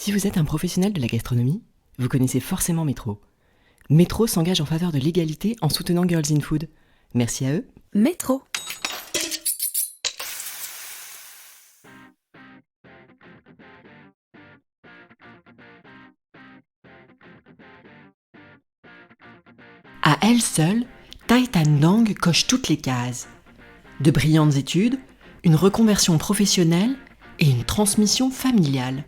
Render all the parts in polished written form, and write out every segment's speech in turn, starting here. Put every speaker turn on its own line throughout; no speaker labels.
Si vous êtes un professionnel de la gastronomie, vous connaissez forcément Métro. Métro s'engage en faveur de l'égalité en soutenant Girls in Food. Merci à eux.
Métro.
À elle seule, Thai Thanh Dang coche toutes les cases. De brillantes études, une reconversion professionnelle et une transmission familiale.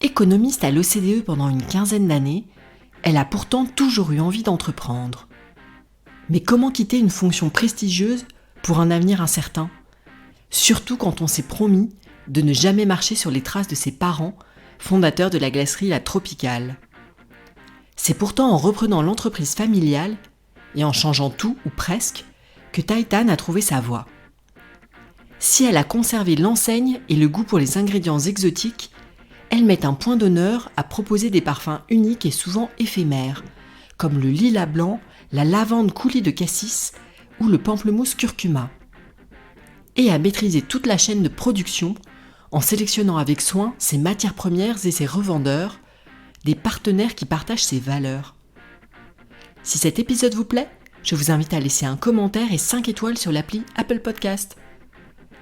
Économiste à l'OCDE pendant une quinzaine d'années, elle a pourtant toujours eu envie d'entreprendre. Mais comment quitter une fonction prestigieuse pour un avenir incertain ? Surtout quand on s'est promis de ne jamais marcher sur les traces de ses parents, fondateurs de la glacerie La Tropicale. C'est pourtant en reprenant l'entreprise familiale et en changeant tout ou presque que Thai Thanh a trouvé sa voie. Si elle a conservé l'enseigne et le goût pour les ingrédients exotiques, elle met un point d'honneur à proposer des parfums uniques et souvent éphémères, comme le lilas blanc, la lavande coulis de cassis ou le pamplemousse curcuma. Et à maîtriser toute la chaîne de production en sélectionnant avec soin ses matières premières et ses revendeurs, des partenaires qui partagent ses valeurs. Si cet épisode vous plaît, je vous invite à laisser un commentaire et 5 étoiles sur l'appli Apple Podcast.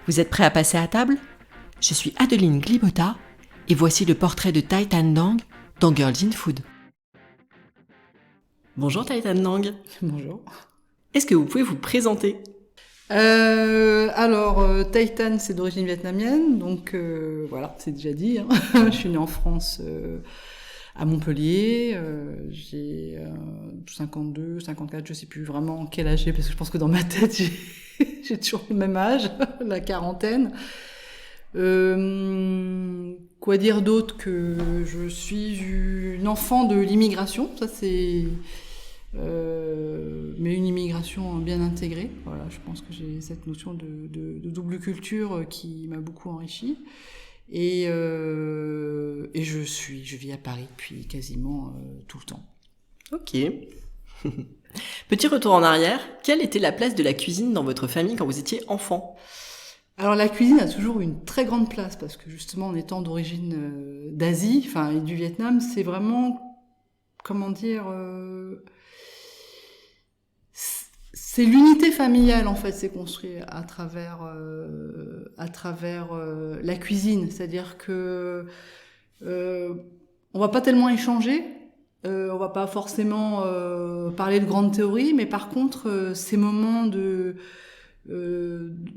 Vous êtes prêts à passer à table ? Je suis Adeline Glibota et voici le portrait de Thai Thanh Dang dans Girls in Food. Bonjour Thai Thanh Dang.
Bonjour.
Est-ce que vous pouvez vous présenter ?
Thai Thanh, c'est d'origine vietnamienne, donc voilà, c'est déjà dit. Hein. Je suis née en France, à Montpellier. J'ai 52, 54, je sais plus vraiment quel âge j'ai, parce que je pense que dans ma tête, j'ai toujours le même âge, la quarantaine. Quoi dire d'autre que je suis une enfant de l'immigration, ça c'est... mais une immigration bien intégrée. Voilà, je pense que j'ai cette notion de double culture qui m'a beaucoup enrichie. Et je vis à Paris depuis quasiment tout le temps.
Ok. Petit retour en arrière, quelle était la place de la cuisine dans votre famille quand vous étiez enfant ?
Alors la cuisine a toujours une très grande place parce que justement en étant d'origine d'Asie, et du Vietnam, c'est vraiment, c'est l'unité familiale en fait, c'est construit à travers la cuisine, c'est-à-dire que on va pas tellement échanger, on va pas forcément parler de grandes théories, mais par contre ces moments de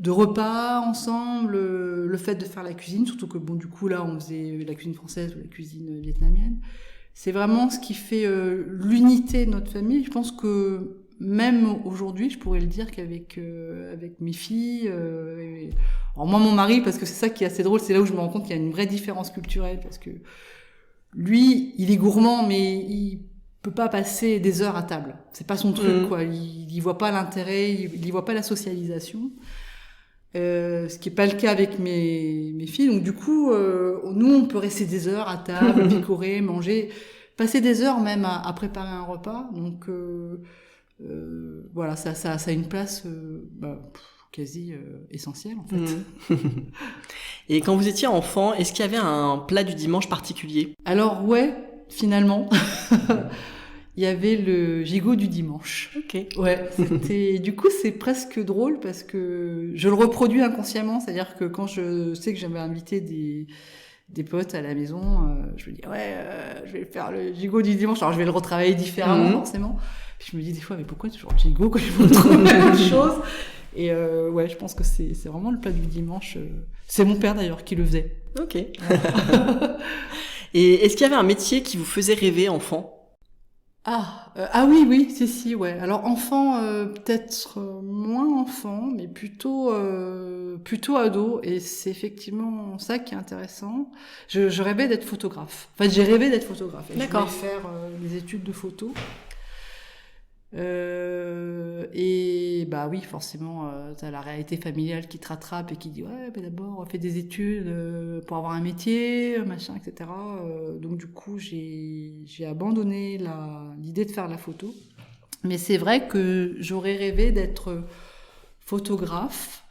repas ensemble, le fait de faire la cuisine, surtout que du coup là on faisait la cuisine française ou la cuisine vietnamienne, c'est vraiment ce qui fait l'unité de notre famille. Je pense que même aujourd'hui, je pourrais le dire qu'avec mes filles, alors moi mon mari, parce que c'est ça qui est assez drôle, c'est là où je me rends compte qu'il y a une vraie différence culturelle, parce que lui, il est gourmand, mais il peut pas passer des heures à table. C'est pas son truc, quoi. Il y voit pas l'intérêt, il y voit pas la socialisation. Ce qui est pas le cas avec mes filles. Donc du coup, nous, on peut rester des heures à table, picorer, manger, passer des heures même à préparer un repas. Donc voilà, ça a une place quasi essentielle en fait.
Et quand vous étiez enfant, est-ce qu'il y avait un plat du dimanche particulier ?
Alors ouais, finalement, il y avait le gigot du dimanche.
Ok.
Ouais, du coup c'est presque drôle parce que je le reproduis inconsciemment, c'est-à-dire que quand je sais que j'avais invité des potes à la maison, je me dis je vais faire le gigot du dimanche. Alors je vais le retravailler différemment forcément. Puis je me dis des fois mais pourquoi toujours gigot quand je veux retrouver la même chose. Et je pense que c'est vraiment le plat du dimanche. C'est mon père d'ailleurs qui le faisait.
Ok. Et est-ce qu'il y avait un métier qui vous faisait rêver enfant ?
Oui, si, ouais. Alors enfant, peut-être moins enfant, mais plutôt ado. Et c'est effectivement ça qui est intéressant. Je rêvais d'être photographe. Enfin, j'ai rêvé d'être photographe. Et
D'accord.
Je voulais faire des études de photo. Et oui, forcément, t'as la réalité familiale qui te rattrape et qui dit d'abord fais des études pour avoir un métier, machin, etc. Donc du coup, j'ai abandonné l'idée de faire la photo. Mais c'est vrai que j'aurais rêvé d'être photographe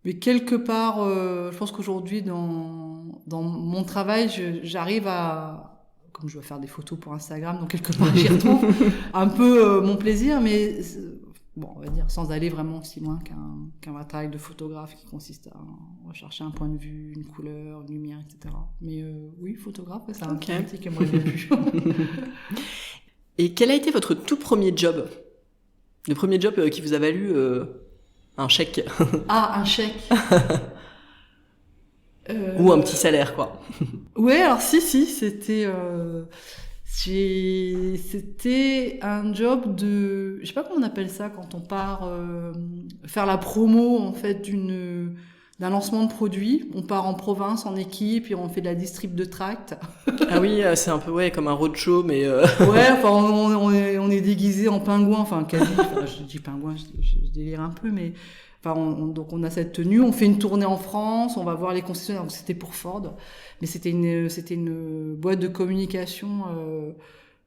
Mais quelque part, je pense qu'aujourd'hui, dans mon travail, j'arrive à, comme je dois faire des photos pour Instagram, donc quelque part, j'y retrouve un peu mon plaisir, mais bon, on va dire, sans aller vraiment aussi loin qu'un vrai travail de photographe qui consiste à rechercher un point de vue, une couleur, une lumière, etc. Mais oui, photographe, c'est un métier que moi j'ai vu.
Et quel a été votre tout premier job ? Le premier job qui vous a valu un chèque.
Ah, un chèque.
Ou un petit salaire, quoi.
Ouais, alors si, c'était un job de, je sais pas comment on appelle ça quand on part faire la promo en fait d'un lancement de produit. On part en province en équipe et on fait de la distrib de tracts.
Ah oui, c'est un peu comme un roadshow, mais
ouais, enfin on est déguisé en pingouin, enfin quasi. Enfin, je dis pingouin, je délire un peu, mais enfin donc on a cette tenue, on fait une tournée en France, on va voir les concessionnaires. Donc c'était pour Ford, mais c'était une boîte de communication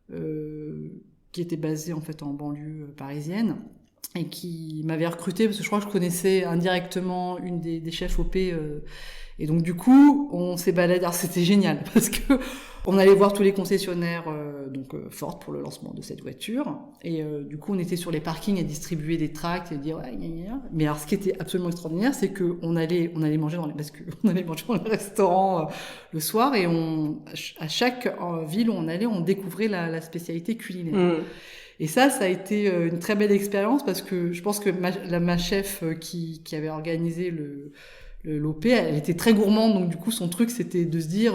qui était basée en fait en banlieue parisienne. Et qui m'avait recruté parce que je crois que je connaissais indirectement une des chefs OP et donc du coup on s'est baladé. Alors c'était génial parce que on allait voir tous les concessionnaires Ford pour le lancement de cette voiture et du coup on était sur les parkings à distribuer des tracts et dire ouais, gna, gna. Mais alors ce qui était absolument extraordinaire c'est que on allait manger parce que on allait manger dans les restaurants le soir et à chaque ville où on allait on découvrait la spécialité culinaire. Et ça a été une très belle expérience parce que je pense que ma chef qui avait organisé l'OP, elle était très gourmande, donc du coup son truc c'était de se dire,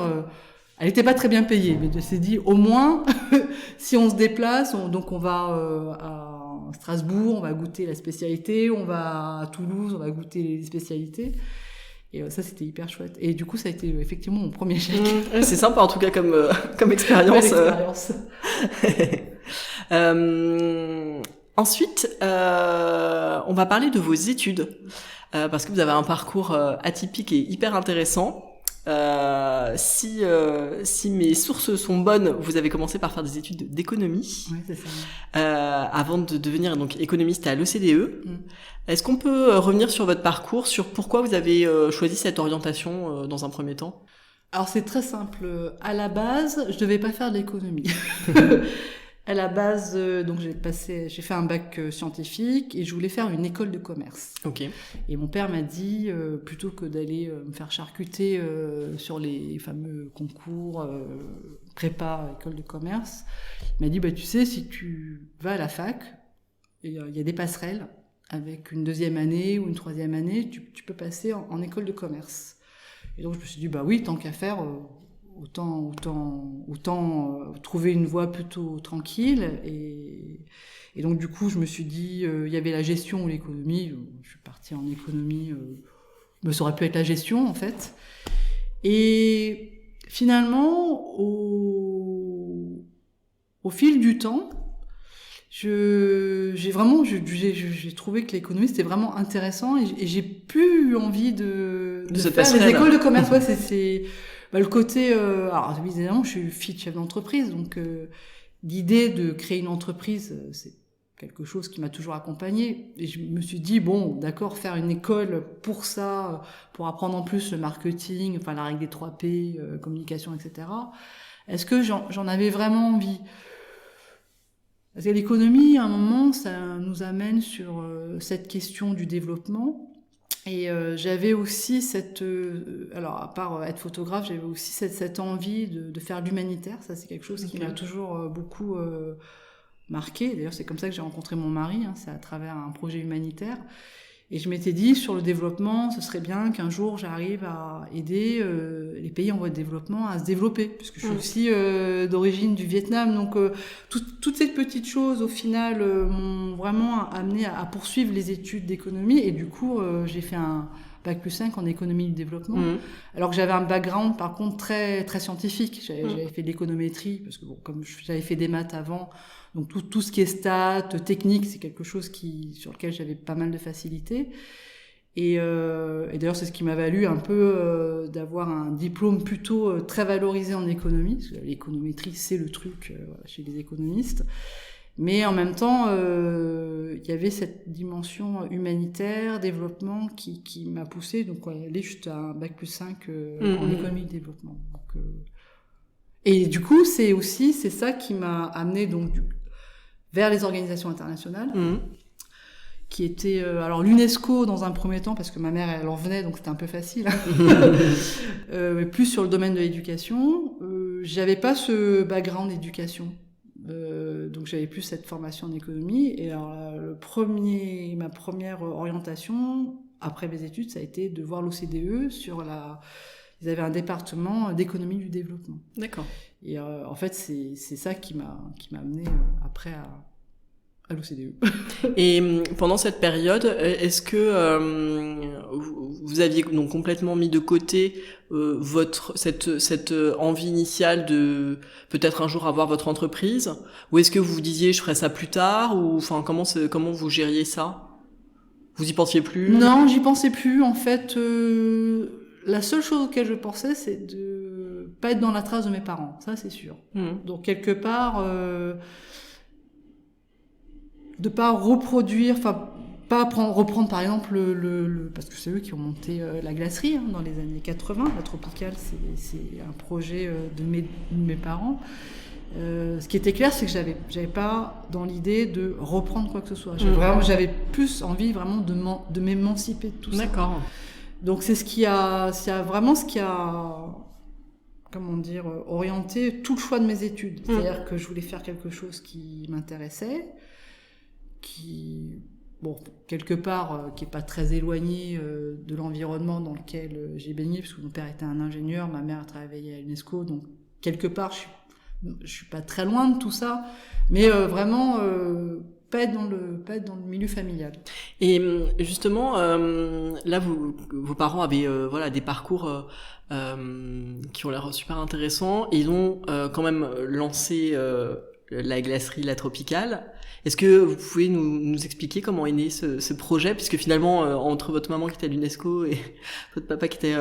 elle était pas très bien payée, mais elle s'est dit au moins si on se déplace, donc on va à Strasbourg, on va goûter la spécialité, on va à Toulouse, on va goûter les spécialités. Et ça, c'était hyper chouette. Et du coup, ça a été effectivement mon premier chèque.
C'est sympa, en tout cas, comme expérience. Ensuite, on va parler de vos études. Parce que vous avez un parcours atypique et hyper intéressant. Si mes sources sont bonnes, vous avez commencé par faire des études d'économie.
Oui, c'est ça.
Avant de devenir donc économiste à l'OCDE. Est-ce qu'on peut revenir sur votre parcours, sur pourquoi vous avez choisi cette orientation dans un premier temps ?
Alors c'est très simple. À la base, je devais pas faire de l'économie. À la base, donc j'ai fait un bac scientifique et je voulais faire une école de commerce.
Ok.
Et mon père m'a dit, plutôt que d'aller me faire charcuter sur les fameux concours prépa école de commerce, il m'a dit tu sais, si tu vas à la fac, il y a des passerelles avec une deuxième année ou une troisième année, tu peux passer en école de commerce. Et donc je me suis dit oui, tant qu'à faire. Autant trouver une voie plutôt tranquille et donc du coup je me suis dit il y avait la gestion ou l'économie. Je suis partie en économie, mais ça aurait pu être la gestion en fait. Et finalement au fil du temps j'ai trouvé que l'économie c'était vraiment intéressant et j'ai plus envie de faire les écoles de commerce. Ouais, c'est le côté, alors évidemment, je suis fille de chef d'entreprise, donc l'idée de créer une entreprise, c'est quelque chose qui m'a toujours accompagnée. Et je me suis dit, bon, d'accord, faire une école pour ça, pour apprendre en plus le marketing, enfin la règle des 3 P, communication, etc. Est-ce que j'en avais vraiment envie ? Parce que l'économie, à un moment, ça nous amène sur cette question du développement. Et j'avais aussi alors à part être photographe, j'avais aussi cette envie de faire l'humanitaire. Ça, c'est quelque chose qui m'a toujours beaucoup marqué. D'ailleurs, c'est comme ça que j'ai rencontré mon mari, c'est à travers un projet humanitaire. Et je m'étais dit, sur le développement, ce serait bien qu'un jour j'arrive à aider les pays en voie de développement à se développer, puisque je suis aussi d'origine du Vietnam. Donc toutes ces petites choses, au final, m'ont vraiment amené à poursuivre les études d'économie. Et du coup, j'ai fait un bac plus 5 en économie du développement. Alors que j'avais un background, par contre, très, très scientifique. J'avais fait de l'économétrie, parce que comme j'avais fait des maths avant, donc tout ce qui est stats, technique, c'est quelque chose sur lequel j'avais pas mal de facilité. Et d'ailleurs, c'est ce qui m'a valu un peu d'avoir un diplôme plutôt très valorisé en économie, parce que l'économétrie, c'est le truc chez les économistes. Mais en même temps, il y avait cette dimension humanitaire, développement qui m'a poussée donc à aller jusqu'à un bac+5 en économie de développement. Donc, et du coup, c'est ça qui m'a amené donc vers les organisations internationales, qui étaient alors l'UNESCO dans un premier temps parce que ma mère elle en venait donc c'était un peu facile, mais plus sur le domaine de l'éducation. J'avais pas ce background d'éducation. Donc j'avais plus cette formation en économie et alors ma première orientation après mes études ça a été de voir l'OCDE ils avaient un département d'économie du développement.
D'accord.
Et en fait c'est ça qui m'a amené après à l'OCDE.
Et pendant cette période, est-ce que vous aviez donc complètement mis de côté cette envie initiale de peut-être un jour avoir votre entreprise, ou est-ce que vous vous disiez je ferai ça plus tard, ou enfin comment vous gériez ça? Vous y pensiez plus?
Non, j'y pensais plus. En fait, la seule chose auquel je pensais, c'est de pas être dans la trace de mes parents. Ça, c'est sûr. Donc quelque part. De pas reproduire, enfin pas reprendre par exemple parce que c'est eux qui ont monté la glacerie dans les années 80. La Tropicale, c'est un projet de mes parents. Ce qui était clair, c'est que j'avais pas dans l'idée de reprendre quoi que ce soit. J'avais plus envie vraiment de m'émanciper de tout ça.
D'accord.
Donc c'est ce qui a comment dire, orienté tout le choix de mes études. C'est-à-dire que je voulais faire quelque chose qui m'intéressait, qui, bon, quelque part, qui est pas très éloigné de l'environnement dans lequel j'ai baigné, parce que mon père était un ingénieur, ma mère a travaillé à l'UNESCO, donc quelque part, je suis pas très loin de tout ça, mais vraiment pas être dans le milieu familial.
Et justement, là, vos parents avaient des parcours qui ont l'air super intéressants, et ils ont quand même lancé la glacerie La Tropicale. Est-ce que vous pouvez nous expliquer comment est né ce projet, puisque finalement entre votre maman qui était à l'UNESCO et votre papa qui était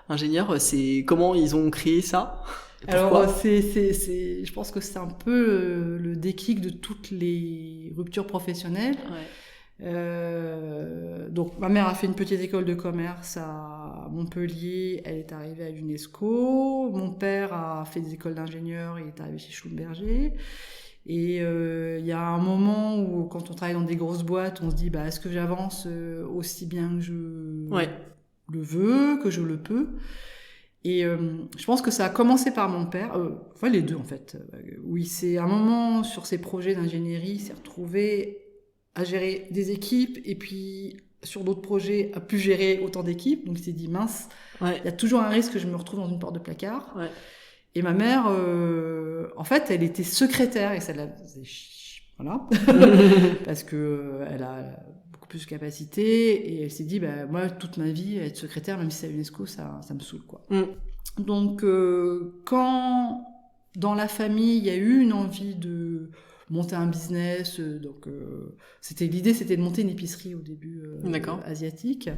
ingénieur, c'est comment ils ont créé ça?
Alors je pense que c'est un peu le déclic de toutes les ruptures professionnelles.
Ouais.
Donc ma mère a fait une petite école de commerce à Montpellier, elle est arrivée à l'UNESCO. Mon père a fait des écoles d'ingénieur, il est arrivé chez Schlumberger. Et il y a un moment où quand on travaille dans des grosses boîtes, on se dit est-ce que j'avance aussi bien que je le veux, que je le peux. Et je pense que ça a commencé par mon père, enfin les deux en fait. Oui, c'est un moment sur ses projets d'ingénierie, il s'est retrouvé à gérer des équipes et puis sur d'autres projets à plus gérer autant d'équipes. Donc il s'est dit mince, il y a toujours un risque que je me retrouve dans une porte de placard. Ouais. Et ma mère, en fait, elle était secrétaire et ça la faisait voilà, parce que elle a beaucoup plus de capacité et elle s'est dit moi toute ma vie être secrétaire même si c'est à l'UNESCO ça me saoule quoi. Donc quand dans la famille il y a eu une envie de monter un business, donc l'idée c'était de monter une épicerie au début asiatique.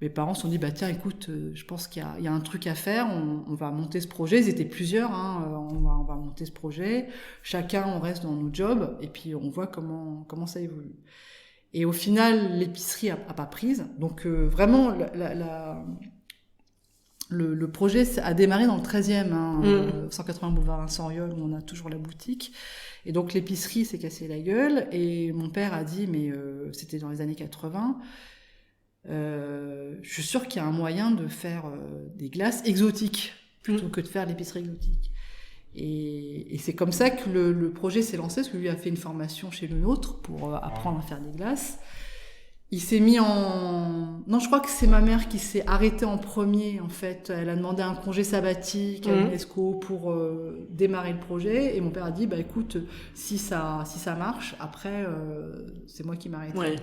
Mes parents se sont dit tiens écoute je pense qu'il y a un truc à faire, on va monter ce projet. Ils étaient plusieurs, on va monter ce projet, chacun on reste dans nos jobs et puis on voit comment ça évolue. Et au final l'épicerie a pas prise, donc vraiment le projet a démarré dans le 13e 180 boulevard Vincent Auriol où on a toujours la boutique. Et donc l'épicerie s'est cassée la gueule et mon père a dit mais c'était dans les années 80, je suis sûre qu'il y a un moyen de faire des glaces exotiques plutôt que de faire l'épicerie exotique. Et c'est comme ça que le projet s'est lancé, parce que lui a fait une formation chez le nôtre pour apprendre à faire des glaces. Il s'est mis non, je crois que c'est ma mère qui s'est arrêtée en premier, en fait. Elle a demandé un congé sabbatique à l'UNESCO pour démarrer le projet. Et mon père a dit, écoute, si ça marche, après, c'est moi qui m'arrête. Ouais.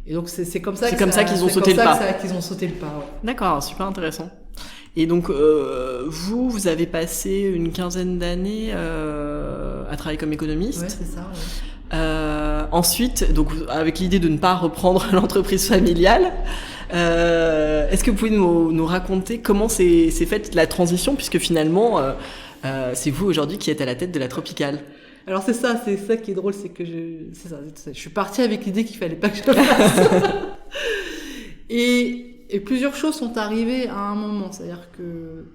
Et donc, c'est comme ça qu'ils ont sauté le pas. Qu'ils ont sauté le pas, ouais.
D'accord, super intéressant. Et donc, vous avez passé une quinzaine d'années à travailler comme économiste.
Ouais, c'est ça, ouais.
Ensuite, donc avec l'idée de ne pas reprendre l'entreprise familiale, est-ce que vous pouvez nous raconter comment s'est faite la transition, puisque finalement c'est vous aujourd'hui qui êtes à la tête de La Tropicale?
Alors c'est ça qui est drôle, c'est que je suis partie avec l'idée qu'il fallait pas que je le fasse. Et plusieurs choses sont arrivées à un moment, c'est-à-dire que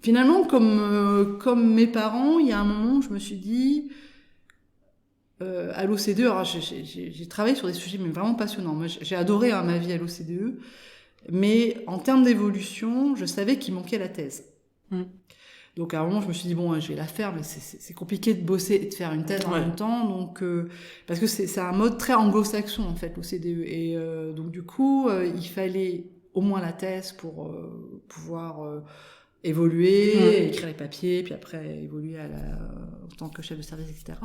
finalement, comme mes parents, il y a un moment où je me suis dit, à l'OCDE, alors j'ai travaillé sur des sujets mais vraiment passionnants. Moi, j'ai adoré ma vie à l'OCDE, mais en termes d'évolution, je savais qu'il manquait la thèse. Donc à un moment, je me suis dit, bon, je vais la faire, mais c'est compliqué de bosser et de faire une thèse en même temps, donc parce que c'est un mode très anglo-saxon, en fait, l'OCDE. Et donc du coup, il fallait au moins la thèse pour pouvoir évoluer, écrire les papiers, puis après évoluer en tant que chef de service, etc.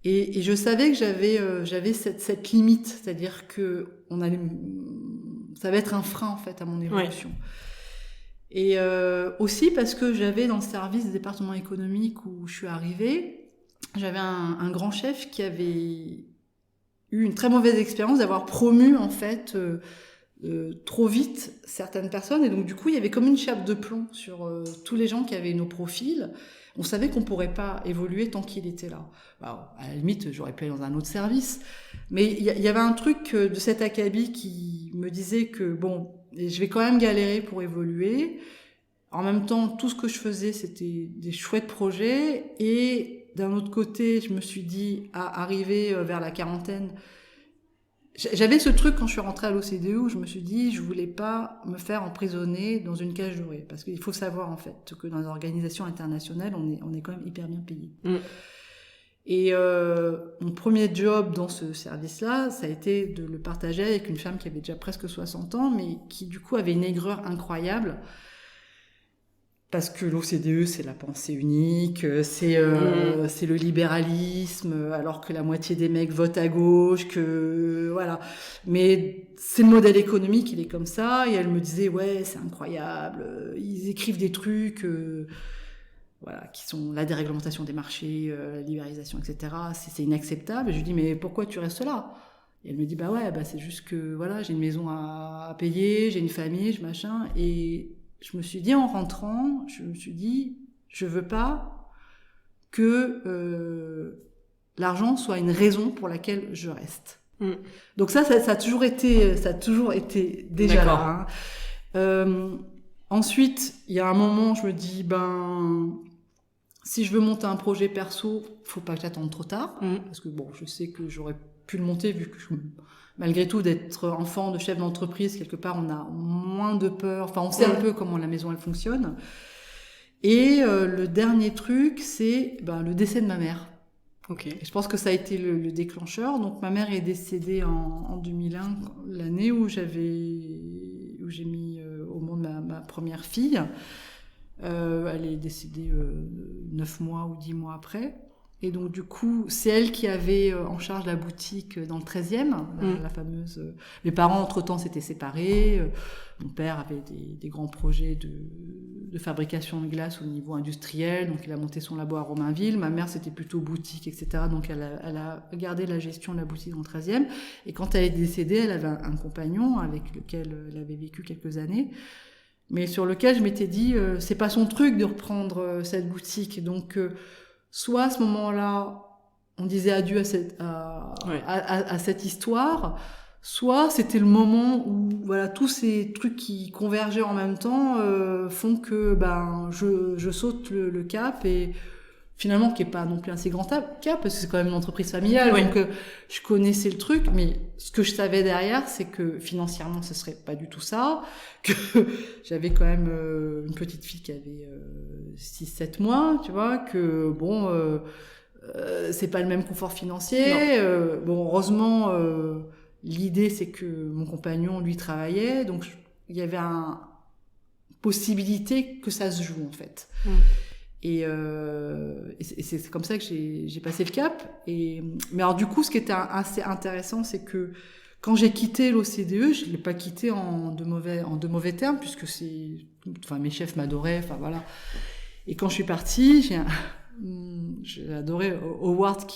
Et je savais que j'avais cette limite, c'est-à-dire que ça va être un frein, en fait, à mon évolution. Et aussi parce que j'avais dans le service des départements économiques où je suis arrivée, j'avais un grand chef qui avait eu une très mauvaise expérience d'avoir promu en fait trop vite certaines personnes, et donc du coup il y avait comme une chape de plomb sur tous les gens qui avaient nos profils. On savait qu'on pourrait pas évoluer tant qu'il était là. Alors, à la limite, j'aurais pu aller dans un autre service, mais il y avait un truc de cet acabit qui me disait que bon, et je vais quand même galérer pour évoluer. En même temps, tout ce que je faisais, c'était des chouettes projets. Et d'un autre côté, je me suis dit, à arriver vers la quarantaine, j'avais ce truc quand je suis rentrée à l'OCDE où je me suis dit, je voulais pas me faire emprisonner dans une cage dorée. Parce qu'il faut savoir, en fait, que dans les organisations internationales, on est quand même hyper bien payé. Et mon premier job dans ce service-là, ça a été de le partager avec une femme qui avait déjà presque 60 ans, mais qui du coup avait une aigreur incroyable. Parce que l'OCDE, c'est la pensée unique, c'est le libéralisme, alors que la moitié des mecs votent à gauche, que voilà. Mais c'est le modèle économique, il est comme ça. Et elle me disait, ouais, c'est incroyable, ils écrivent des trucs... voilà, qui sont la déréglementation des marchés, la libéralisation, etc. C'est inacceptable. Et je lui dis, mais pourquoi tu restes là? Et elle me dit, bah ouais, c'est juste que voilà, j'ai une maison à payer, j'ai une famille, machin. Et je me suis dit, en rentrant, je veux pas que l'argent soit une raison pour laquelle je reste. Donc ça a toujours été déjà là. Hein. Ensuite, il y a un moment, je me dis, si je veux monter un projet perso, faut pas que j'attende trop tard, parce que bon, je sais que j'aurais pu le monter vu que malgré tout, d'être enfant de chef d'entreprise, quelque part, on a moins de peur. Enfin, on sait un peu comment la maison elle fonctionne. Et le dernier truc, c'est le décès de ma mère.
Okay.
Et je pense que ça a été le déclencheur. Donc ma mère est décédée en 2001, l'année où j'ai mis au monde ma première fille. Elle est décédée 9 mois ou 10 mois après. Et donc du coup, c'est elle qui avait en charge la boutique dans le 13e, la fameuse... Mes parents, entre-temps, s'étaient séparés. Mon père avait des grands projets de fabrication de glace au niveau industriel, donc il a monté son labo à Romainville. Ma mère, c'était plutôt boutique, etc. Donc elle a gardé la gestion de la boutique dans le 13e. Et quand elle est décédée, elle avait un compagnon avec lequel elle avait vécu quelques années, mais sur lequel je m'étais dit, c'est pas son truc de reprendre cette boutique. Donc, soit à ce moment-là, on disait adieu à cette histoire, soit c'était le moment où voilà, tous ces trucs qui convergeaient en même temps font que je saute le cap, et finalement qui est pas non plus un si grand cap parce que c'est quand même une entreprise familiale, donc je connaissais le truc, mais ce que je savais derrière, c'est que financièrement ce serait pas du tout ça, que j'avais quand même une petite fille qui avait 6-7 mois, tu vois, que bon c'est pas le même confort financier. Bon, heureusement l'idée c'est que mon compagnon lui travaillait, donc il y avait une possibilité que ça se joue en fait. Et c'est comme ça que j'ai passé le cap. Mais alors du coup, ce qui était assez intéressant, c'est que quand j'ai quitté l'OCDE, je l'ai pas quitté en de mauvais termes, puisque mes chefs m'adoraient, enfin voilà. Et quand je suis partie, j'ai adoré Howard,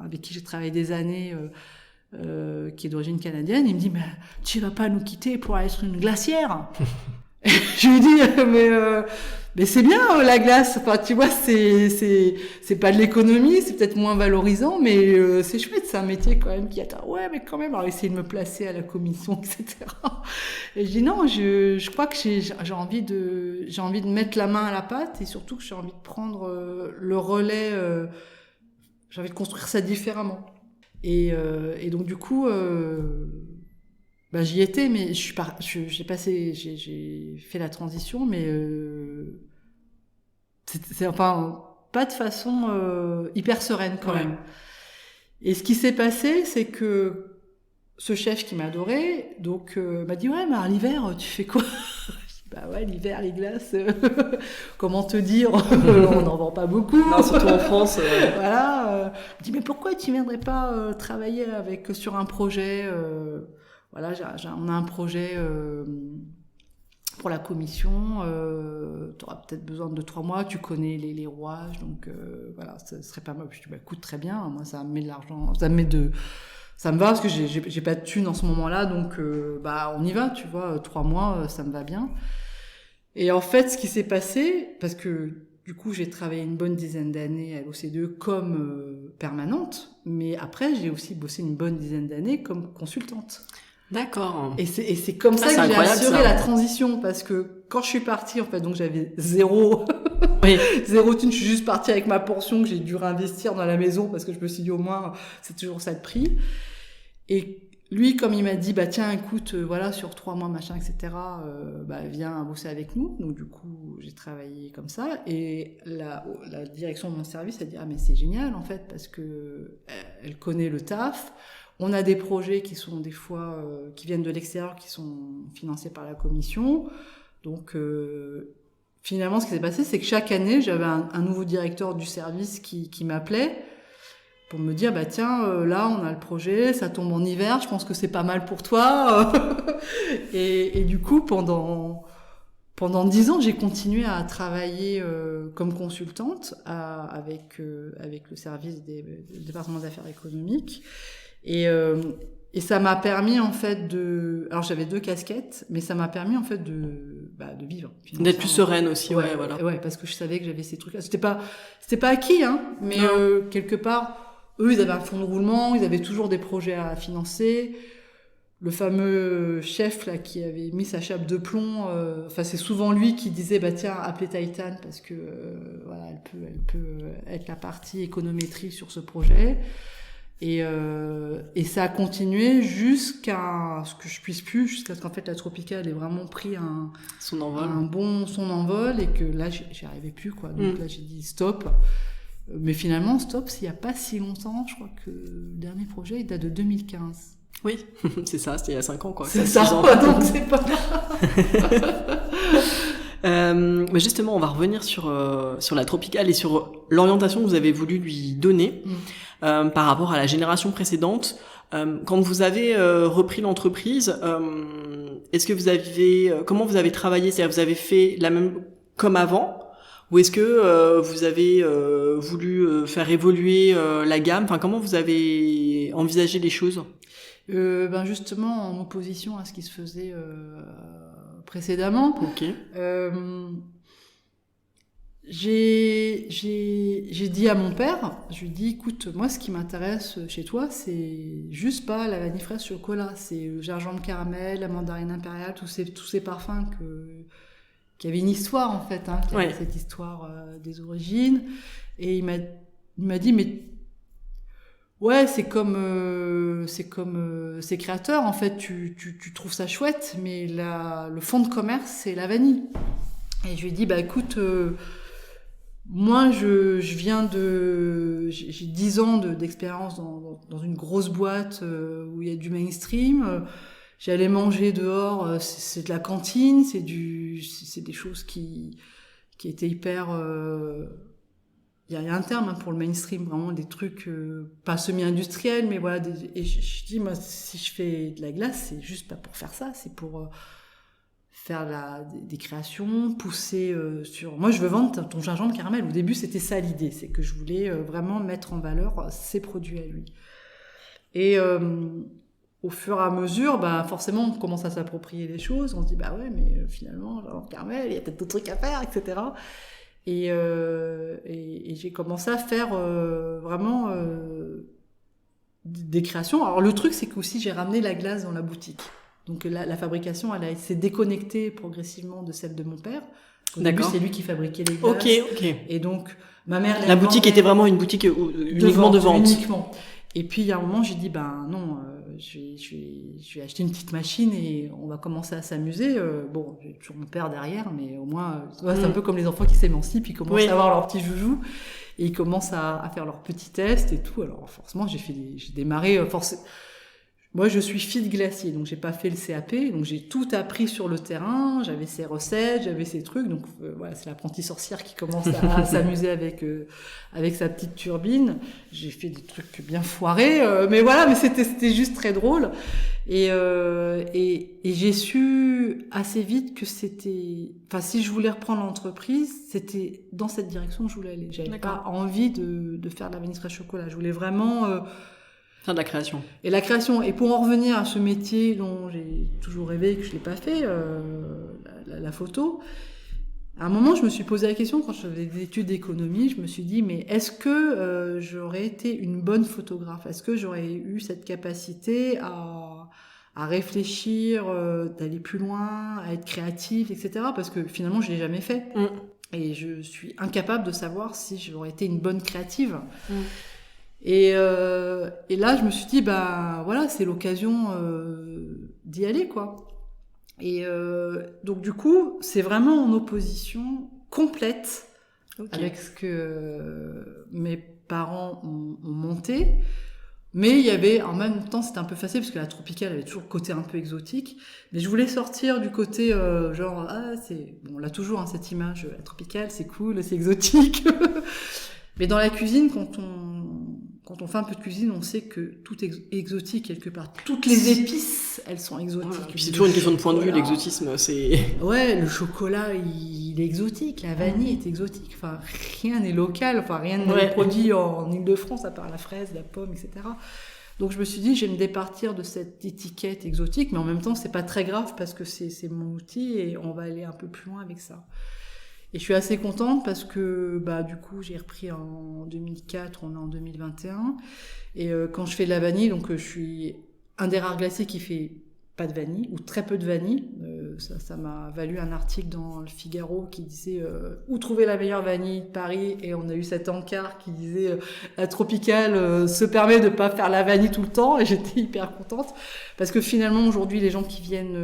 avec qui j'ai travaillé des années, qui est d'origine canadienne. Il me dit, mais tu vas pas nous quitter pour aller sur une glacière? Je lui dis, mais c'est bien la glace. Enfin, tu vois, c'est pas de l'économie, c'est peut-être moins valorisant, mais c'est chouette. C'est un métier quand même qui attend. Ouais, mais quand même, alors essayer de me placer à la commission, etc. Et je dis non, je crois que j'ai envie de mettre la main à la pâte et surtout que j'ai envie de prendre le relais. J'ai envie de construire ça différemment. Et donc du coup. J'y étais, mais j'ai fait la transition, mais c'est enfin pas de façon hyper sereine quand même. Et ce qui s'est passé, c'est que ce chef qui m'adorait, donc m'a dit ouais, mais à l'hiver, tu fais quoi? Bah ouais, l'hiver, les glaces, comment te dire, on n'en vend pas beaucoup.
Non, surtout en France.
Voilà. Je dis mais pourquoi tu viendrais pas travailler sur un projet voilà, on a un projet pour la commission. Tu auras peut-être besoin de 3 mois. Tu connais les rouages, donc voilà, ça serait pas mal. Je dis bah écoute, très bien. Moi, ça me met de l'argent, ça me va parce que j'ai pas de thunes en ce moment-là, donc on y va. Tu vois, 3 mois, ça me va bien. Et en fait, ce qui s'est passé, parce que du coup, j'ai travaillé une bonne dizaine d'années à l'OCDE comme permanente, mais après, j'ai aussi bossé une bonne dizaine d'années comme consultante.
D'accord.
Et c'est comme ça que j'ai assuré la transition, parce que quand je suis partie, en fait, donc j'avais zéro thune, je suis juste partie avec ma pension que j'ai dû réinvestir dans la maison parce que je me suis dit au moins c'est toujours ça de prix. Et lui, comme il m'a dit tiens, écoute, voilà, sur 3 mois machin, etc. Viens bosser avec nous. Donc du coup, j'ai travaillé comme ça. Et la direction de mon service a dit mais c'est génial en fait, parce que elle connaît le taf. On a des projets qui sont des fois qui viennent de l'extérieur, qui sont financés par la commission. Donc finalement, ce qui s'est passé, c'est que chaque année, j'avais un nouveau directeur du service qui m'appelait pour me dire tiens, là on a le projet, ça tombe en hiver, je pense que c'est pas mal pour toi. et du coup, pendant 10 ans, j'ai continué à travailler comme consultante avec le service du département des affaires économiques. Et ça m'a permis en fait alors j'avais 2 casquettes, mais ça m'a permis en fait de vivre.
D'être plus sereine aussi, voilà.
Ouais, parce que je savais que j'avais ces trucs-là. C'était pas acquis, hein, mais quelque part, eux, ils avaient un fonds de roulement, ils avaient toujours des projets à financer. Le fameux chef là qui avait mis sa chape de plomb, c'est souvent lui qui disait tiens, appelez Titan parce que voilà, elle peut être la partie économétrie sur ce projet. Et ça a continué jusqu'à ce que je puisse plus, jusqu'à ce qu'en fait la Tropicale ait vraiment pris son envol et que là j'y arrivais plus quoi. Donc là j'ai dit stop. Mais finalement stop, il y a pas si longtemps, je crois que le dernier projet il date de 2015.
Oui, c'est ça, c'était il y a 5 ans quoi.
C'est ça, donc c'est pas
mais justement, on va revenir sur la Tropicale et sur l'orientation que vous avez voulu lui donner par rapport à la génération précédente. Quand vous avez repris l'entreprise, est-ce que comment vous avez travaillé? C'est-à-dire, vous avez fait la même comme avant, ou est-ce que vous avez voulu faire évoluer la gamme? Enfin, comment vous avez envisagé les choses?
Justement, en opposition à ce qui se faisait précédemment.
Ok.
J'ai dit à mon père, je lui ai dit, écoute, moi, ce qui m'intéresse chez toi, c'est juste pas la vanille fraise chocolat, c'est le gingembre caramel, la mandarine impériale, tous ces parfums qui avaient une histoire, en fait, hein, qui avaient cette histoire des origines. Et il m'a dit, mais ouais, c'est comme ces créateurs, en fait, tu trouves ça chouette, mais le fond de commerce, c'est la vanille. Et je lui ai dit, écoute, moi, j'ai 10 ans d'expérience dans une grosse boîte où il y a du mainstream. J'allais manger dehors, c'est de la cantine, c'est des choses qui étaient hyper. Il y a un terme pour le mainstream, vraiment des trucs pas semi-industriels, mais voilà. Et je dis, moi, si je fais de la glace, c'est juste pas pour faire ça, c'est pour faire des créations, pousser sur... Moi, je veux vendre ton gingembre caramel. Au début, c'était ça l'idée, c'est que je voulais vraiment mettre en valeur ses produits à lui. Et au fur et à mesure, forcément, on commence à s'approprier les choses. On se dit, ouais, mais finalement, genre, Carmel, il y a peut-être d'autres trucs à faire, etc. Et j'ai commencé à faire vraiment des créations. Alors, le truc, c'est qu'aussi, j'ai ramené la glace dans la boutique. Donc, la fabrication, elle s'est déconnectée progressivement de celle de mon père. Au début, c'est lui qui fabriquait les glaces.
Ok.
Et donc, ma mère...
La boutique était vraiment une boutique uniquement de vente.
Uniquement. Et puis, il y a un moment, j'ai dit, non, je vais acheter une petite machine et on va commencer à s'amuser. Bon, j'ai toujours mon père derrière, mais au moins, c'est un peu comme les enfants qui s'émancipent, ils commencent à avoir leurs petits joujoux et ils commencent à faire leurs petits tests et tout. Alors, forcément, j'ai démarré, moi, je suis fille de glacier, donc j'ai pas fait le CAP, donc j'ai tout appris sur le terrain, j'avais ses recettes, j'avais ses trucs, donc voilà, c'est l'apprentie sorcière qui commence à s'amuser avec sa petite turbine. J'ai fait des trucs bien foirés, mais voilà, mais c'était juste très drôle. Et j'ai su assez vite que si je voulais reprendre l'entreprise, c'était dans cette direction que je voulais aller. J'avais pas envie de faire de la vanille fraîche chocolat. Je voulais vraiment
faire de la création.
Et la création. Et pour en revenir à ce métier dont j'ai toujours rêvé et que je l'ai pas fait, la photo, à un moment, je me suis posé la question, quand je faisais des études d'économie, je me suis dit, mais est-ce que j'aurais été une bonne photographe? Est-ce que j'aurais eu cette capacité à réfléchir, d'aller plus loin, à être créative, etc. Parce que finalement, je l'ai jamais fait. Et je suis incapable de savoir si j'aurais été une bonne créative. Et là, je me suis dit, voilà, c'est l'occasion d'y aller, quoi. Et donc, du coup, c'est vraiment en opposition complète avec ce que mes parents ont monté. Mais il y avait, en même temps, c'était un peu facile, parce que la tropicale avait toujours le côté un peu exotique. Mais je voulais sortir du côté, bon, on l'a toujours, cette image, la tropicale, c'est cool, c'est exotique. Mais dans la cuisine, quand on fait un peu de cuisine, on sait que tout est exotique quelque part. Toutes les épices, elles sont exotiques.
Puis c'est toujours une question de point de vue, l'exotisme, c'est...
Ouais, le chocolat, il est exotique, la vanille est exotique. Enfin, rien n'est local, rien n'est produit en Île-de-France, à part la fraise, la pomme, etc. Donc je me suis dit, je vais me départir de cette étiquette exotique, mais en même temps, c'est pas très grave parce que c'est mon outil et on va aller un peu plus loin avec ça. Et je suis assez contente parce que du coup j'ai repris en 2004, on est en 2021. Et quand je fais de la vanille, donc je suis un des rares glaciers qui fait pas de vanille ou très peu de vanille. Ça m'a valu un article dans le Figaro qui disait où trouver la meilleure vanille de Paris, et on a eu cet encart qui disait la tropicale se permet de pas faire la vanille tout le temps, et j'étais hyper contente parce que finalement aujourd'hui les gens qui viennent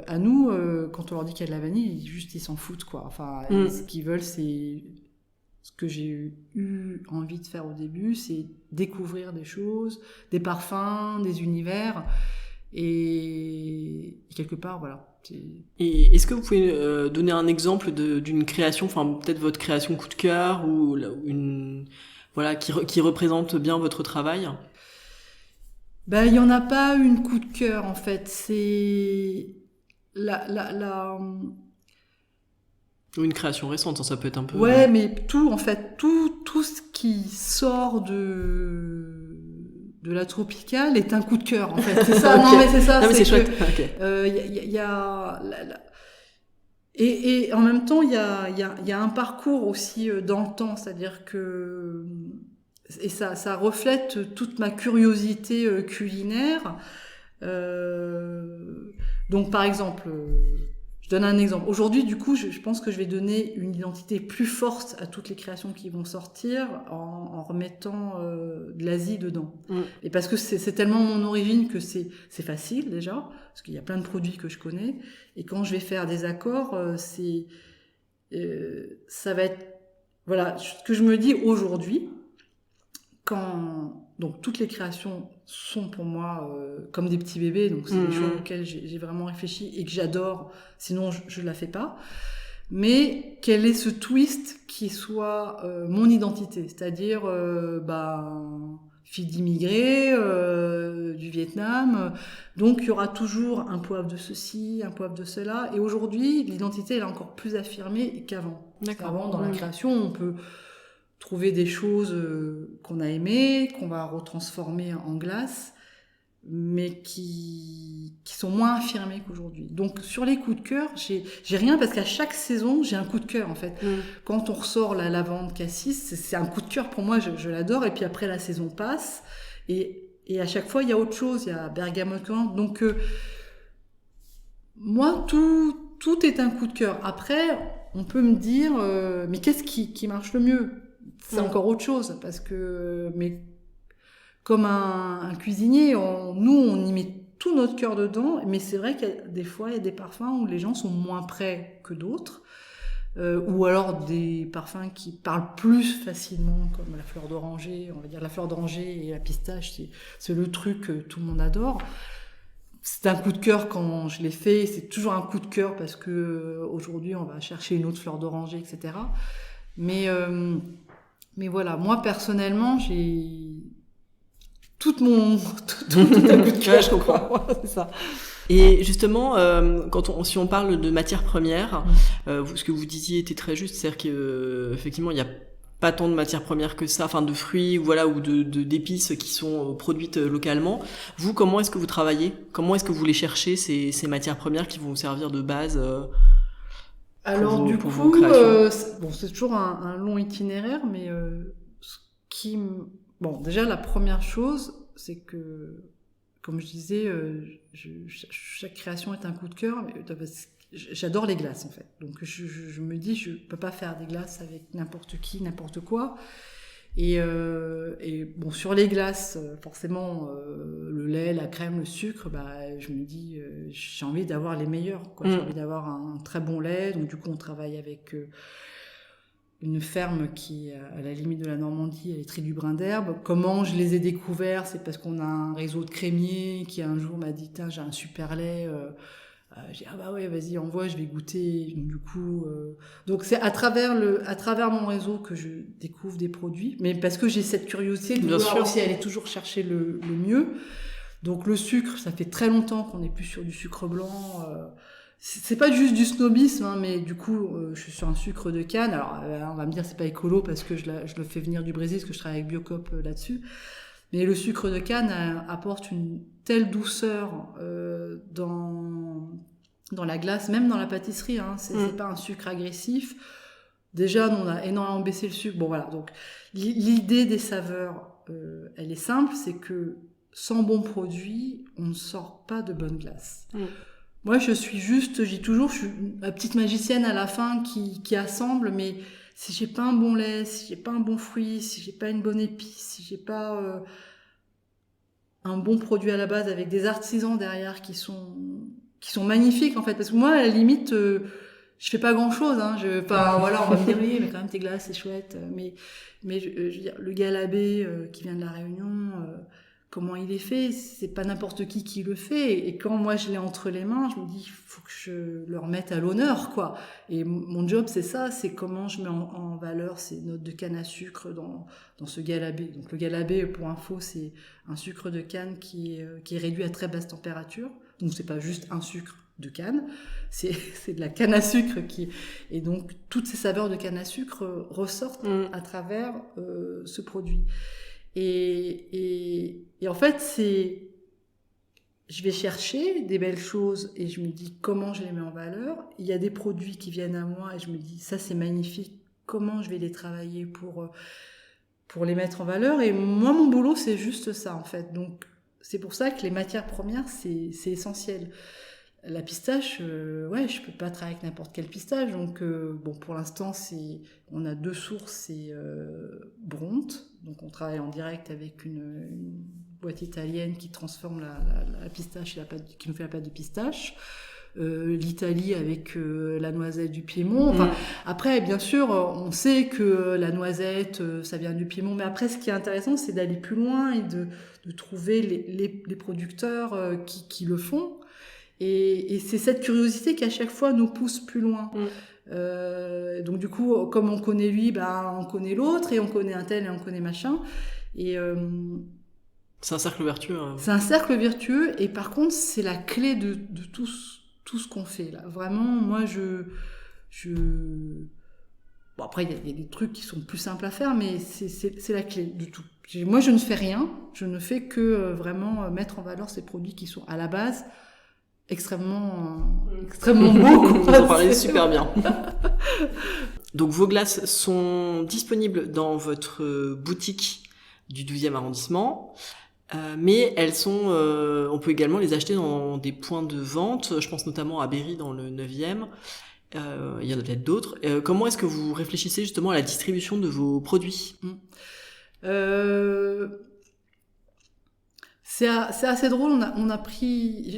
à nous, quand on leur dit qu'il y a de la vanille, ils s'en foutent, quoi. Enfin, ce qu'ils veulent, c'est ce que j'ai eu envie de faire au début, c'est découvrir des choses, des parfums, des univers. Et quelque part, voilà.
Et est-ce que vous pouvez donner un exemple d'une création, peut-être votre création coup de cœur, ou une, qui représente bien votre travail?
Il y en a pas une coup de cœur, en fait. C'est
ou une création récente, ça peut être un peu...
Ouais, mais tout, en fait, tout ce qui sort de la tropicale est un coup de cœur, en fait. C'est ça. Non, mais c'est ça.
Non, mais c'est chouette.
Y a et en même temps, il y a un parcours aussi dans le temps, c'est-à-dire que et ça reflète toute ma curiosité culinaire. Donc, par exemple, je donne un exemple. Aujourd'hui, du coup, je pense que je vais donner une identité plus forte à toutes les créations qui vont sortir en remettant de l'Asie dedans. Et parce que c'est tellement mon origine que c'est facile déjà, parce qu'il y a plein de produits que je connais. Et quand je vais faire des accords, ça va être... Voilà, ce que je me dis aujourd'hui, donc toutes les créations sont pour moi comme des petits bébés, donc c'est des choses auxquelles j'ai vraiment réfléchi et que j'adore, sinon je la fais pas. Mais quel est ce twist qui soit mon identité, c'est-à-dire fille d'immigrés du Vietnam, donc il y aura toujours un poivre de ceci, un poivre de cela, et aujourd'hui l'identité elle est encore plus affirmée qu'avant. Avant, dans la création, on peut trouver des choses qu'on a aimées, qu'on va retransformer en glace. mais qui sont moins affirmés qu'aujourd'hui. Donc sur les coups de cœur, j'ai rien parce qu'à chaque saison, j'ai un coup de cœur en fait. Quand on ressort la lavande cassis, c'est un coup de cœur pour moi, je l'adore. Et puis après la saison passe et à chaque fois il y a autre chose, il y a bergamote. Donc moi tout est un coup de cœur. Après on peut me dire mais qu'est-ce qui marche le mieux? C'est encore autre chose parce que comme un cuisinier, nous, on y met tout notre cœur dedans, mais c'est vrai qu'il y a des fois, il y a des parfums où les gens sont moins prêts que d'autres, ou alors des parfums qui parlent plus facilement, comme la fleur d'oranger, on va dire la fleur d'oranger et la pistache, c'est le truc que tout le monde adore. C'est un coup de cœur quand je l'ai fait, c'est toujours un coup de cœur parce que aujourd'hui, on va chercher une autre fleur d'oranger, etc. Mais voilà, moi, personnellement, j'ai... tout un coup de cœur,
je comprends.
Ouais, c'est ça.
Et justement, si on parle de matières premières, ce que vous disiez était très juste, c'est-à-dire que effectivement, il y a pas tant de matières premières que ça, enfin de fruits ou d'épices qui sont produites localement. Vous, comment est-ce que vous travaillez? Comment est-ce que vous les cherchez ces matières premières qui vont vous servir de base
Alors du
pour
coup,
vos créations?
c'est toujours un long itinéraire, mais déjà la première chose, c'est que, comme je disais, chaque création est un coup de cœur. J'adore les glaces en fait, donc je me dis je peux pas faire des glaces avec n'importe qui, n'importe quoi. Et sur les glaces, forcément, le lait, la crème, le sucre, je me dis, j'ai envie d'avoir les meilleurs, quoi. J'ai envie d'avoir un très bon lait. Donc du coup, on travaille avec une ferme qui est à la limite de la Normandie, à l'Étrie du Brin d'Herbe. Comment je les ai découverts? C'est parce qu'on a un réseau de crémiers qui un jour m'a dit, tiens, j'ai un super lait. J'ai dit, ah bah ouais, vas-y, envoie, je vais goûter. Du coup, donc c'est à travers mon réseau que je découvre des produits, mais parce que j'ai cette curiosité de vouloir aussi aller toujours chercher le mieux. Donc le sucre, ça fait très longtemps qu'on n'est plus sur du sucre blanc. C'est pas juste du snobisme, hein, mais du coup, je suis sur un sucre de canne. Alors, on va me dire c'est pas écolo parce que je le fais venir du Brésil, parce que je travaille avec Biocop là-dessus. Mais le sucre de canne apporte une telle douceur dans la glace, même dans la pâtisserie. Hein, c'est pas un sucre agressif. Déjà, nous, on a énormément baissé le sucre. Bon, voilà. Donc, l'idée des saveurs, elle est simple, c'est que sans bon produit, on ne sort pas de bonne glace. Moi, je suis la petite magicienne à la fin qui assemble, mais si j'ai pas un bon lait, si j'ai pas un bon fruit, si j'ai pas une bonne épice, si j'ai pas un bon produit à la base avec des artisans derrière qui sont magnifiques en fait, parce que moi, à la limite, je fais pas grand chose, hein. Voilà, on va me dire oui, mais quand même tes glaces, c'est chouette, mais je veux dire, le galabé qui vient de la Réunion. Comment il est fait, c'est pas n'importe qui le fait. Et quand moi je l'ai entre les mains, je me dis, il faut que je le remette à l'honneur, quoi. Et mon job, c'est ça, c'est comment je mets en valeur ces notes de canne à sucre dans ce galabé. Donc le galabé, pour info, c'est un sucre de canne qui est réduit à très basse température. Donc c'est pas juste un sucre de canne, c'est de la canne à sucre et donc toutes ces saveurs de canne à sucre ressortent à travers ce produit. Et en fait, je vais chercher des belles choses et je me dis comment je les mets en valeur. Il y a des produits qui viennent à moi et je me dis ça c'est magnifique, comment je vais les travailler pour les mettre en valeur. Et moi, mon boulot, c'est juste ça en fait. Donc c'est pour ça que les matières premières, c'est essentiel. La pistache, je peux pas travailler avec n'importe quelle pistache. Donc, pour l'instant, on a 2 sources, c'est Bronte. Donc, on travaille en direct avec une boîte italienne qui transforme la pistache qui nous fait la pâte de pistache. L'Italie avec la noisette du Piémont. Enfin, après, bien sûr, on sait que la noisette, ça vient du Piémont. Mais après, ce qui est intéressant, c'est d'aller plus loin et de trouver les producteurs qui le font. Et c'est cette curiosité qui à chaque fois nous pousse plus loin. Donc du coup, comme on connaît lui, on connaît l'autre, et on connaît un tel et on connaît machin. Et
c'est un cercle vertueux. Hein.
C'est un cercle vertueux, et par contre, c'est la clé de tout ce qu'on fait là. Vraiment, moi, Bon, après, il y a des trucs qui sont plus simples à faire, mais c'est la clé de tout. moi, je ne fais rien. Je ne fais que vraiment mettre en valeur ces produits qui sont à la base extrêmement beaux.
Vous en parlez super bien. Donc vos glaces sont disponibles dans votre boutique du 12e arrondissement, mais elles sont, on peut également les acheter dans des points de vente. Je pense notamment à Berry dans le 9e. Il y en a peut-être d'autres. Comment est-ce que vous réfléchissez justement à la distribution de vos produits ?
C'est assez drôle.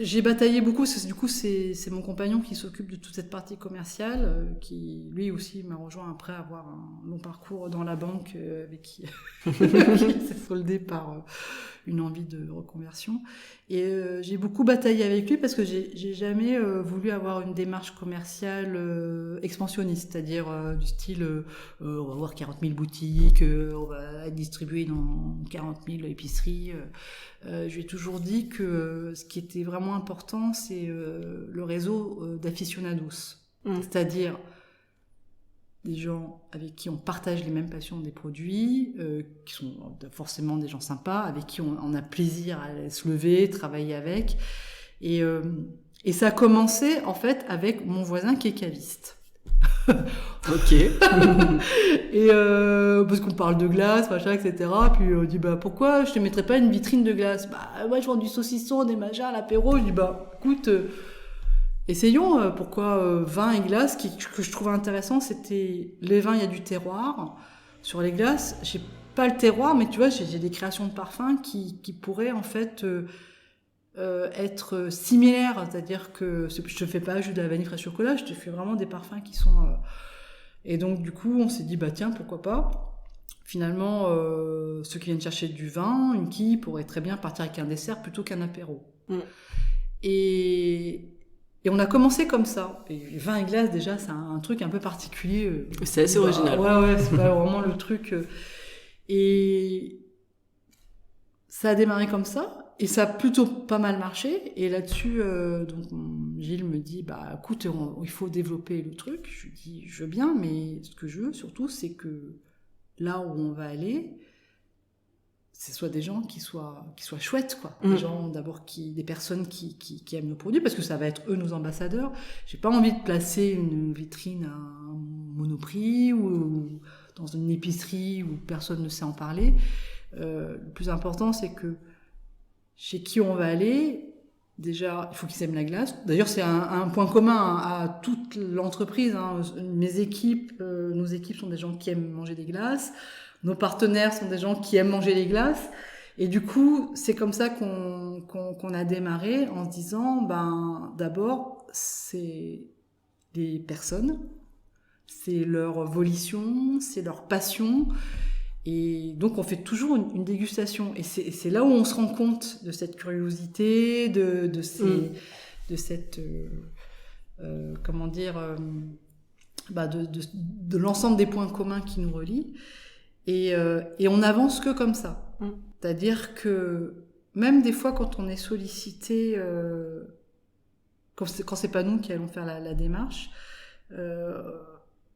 J'ai bataillé beaucoup parce que du coup c'est mon compagnon qui s'occupe de toute cette partie commerciale, qui lui aussi m'a rejoint après avoir un long parcours dans la banque avec qui s'est soldé par une envie de reconversion. Et j'ai beaucoup bataillé avec lui parce que j'ai jamais voulu avoir une démarche commerciale expansionniste, c'est-à-dire du style on va avoir 40 000 boutiques, on va distribuer dans 40 000 épiceries. Je lui ai toujours dit que ce qui était vraiment important, c'est le réseau d'aficionados, c'est-à-dire des gens avec qui on partage les mêmes passions des produits, qui sont forcément des gens sympas, avec qui on a plaisir à se lever, travailler avec. Et ça a commencé en fait avec mon voisin qui est caviste.
Ok.
Et parce qu'on parle de glace, machin, etc. Puis on dit pourquoi je te mettrais pas une vitrine de glace ? Moi je vends du saucisson, des machins à l'apéro. Je dis écoute, essayons. Pourquoi vin et glace ? Que je trouvais intéressant, c'était les vins, il y a du terroir. Sur les glaces, j'ai pas le terroir, mais tu vois, j'ai des créations de parfums qui pourraient en fait être similaires, c'est-à-dire que je te fais pas juste de la vanille fraîche chocolat, je te fais vraiment des parfums qui sont et donc du coup on s'est dit tiens, pourquoi pas. Finalement ceux qui viennent chercher du vin, une quille pourrait très bien partir avec un dessert plutôt qu'un apéro. Et on a commencé comme ça. Et vin et glace, déjà c'est un truc un peu particulier,
c'est assez original.
Ouais, c'est pas vraiment le truc et ça a démarré comme ça. Et ça a plutôt pas mal marché. Et là-dessus, donc Gilles me dit, écoute, il faut développer le truc. Je lui dis, je veux bien, mais ce que je veux surtout, c'est que là où on va aller, ce soit des gens qui soient chouettes, quoi. Des gens, d'abord, des personnes qui aiment nos produits, parce que ça va être eux nos ambassadeurs. J'ai pas envie de placer une vitrine à un Monoprix ou dans une épicerie où personne ne sait en parler. Le plus important, c'est que chez qui on va aller, déjà, il faut qu'ils aiment la glace. D'ailleurs, c'est un point commun à toute l'entreprise. Mes équipes, nos équipes sont des gens qui aiment manger des glaces. Nos partenaires sont des gens qui aiment manger les glaces. Et du coup, c'est comme ça qu'on a démarré en se disant, d'abord, c'est des personnes, c'est leur volition, c'est leur passion. Et donc, on fait toujours une dégustation. Et c'est là où on se rend compte de cette curiosité, de cette... comment dire... de l'ensemble des points communs qui nous relient. Et on n'avance que comme ça. C'est-à-dire que même des fois, quand on est sollicité, quand c'est pas nous qui allons faire la démarche,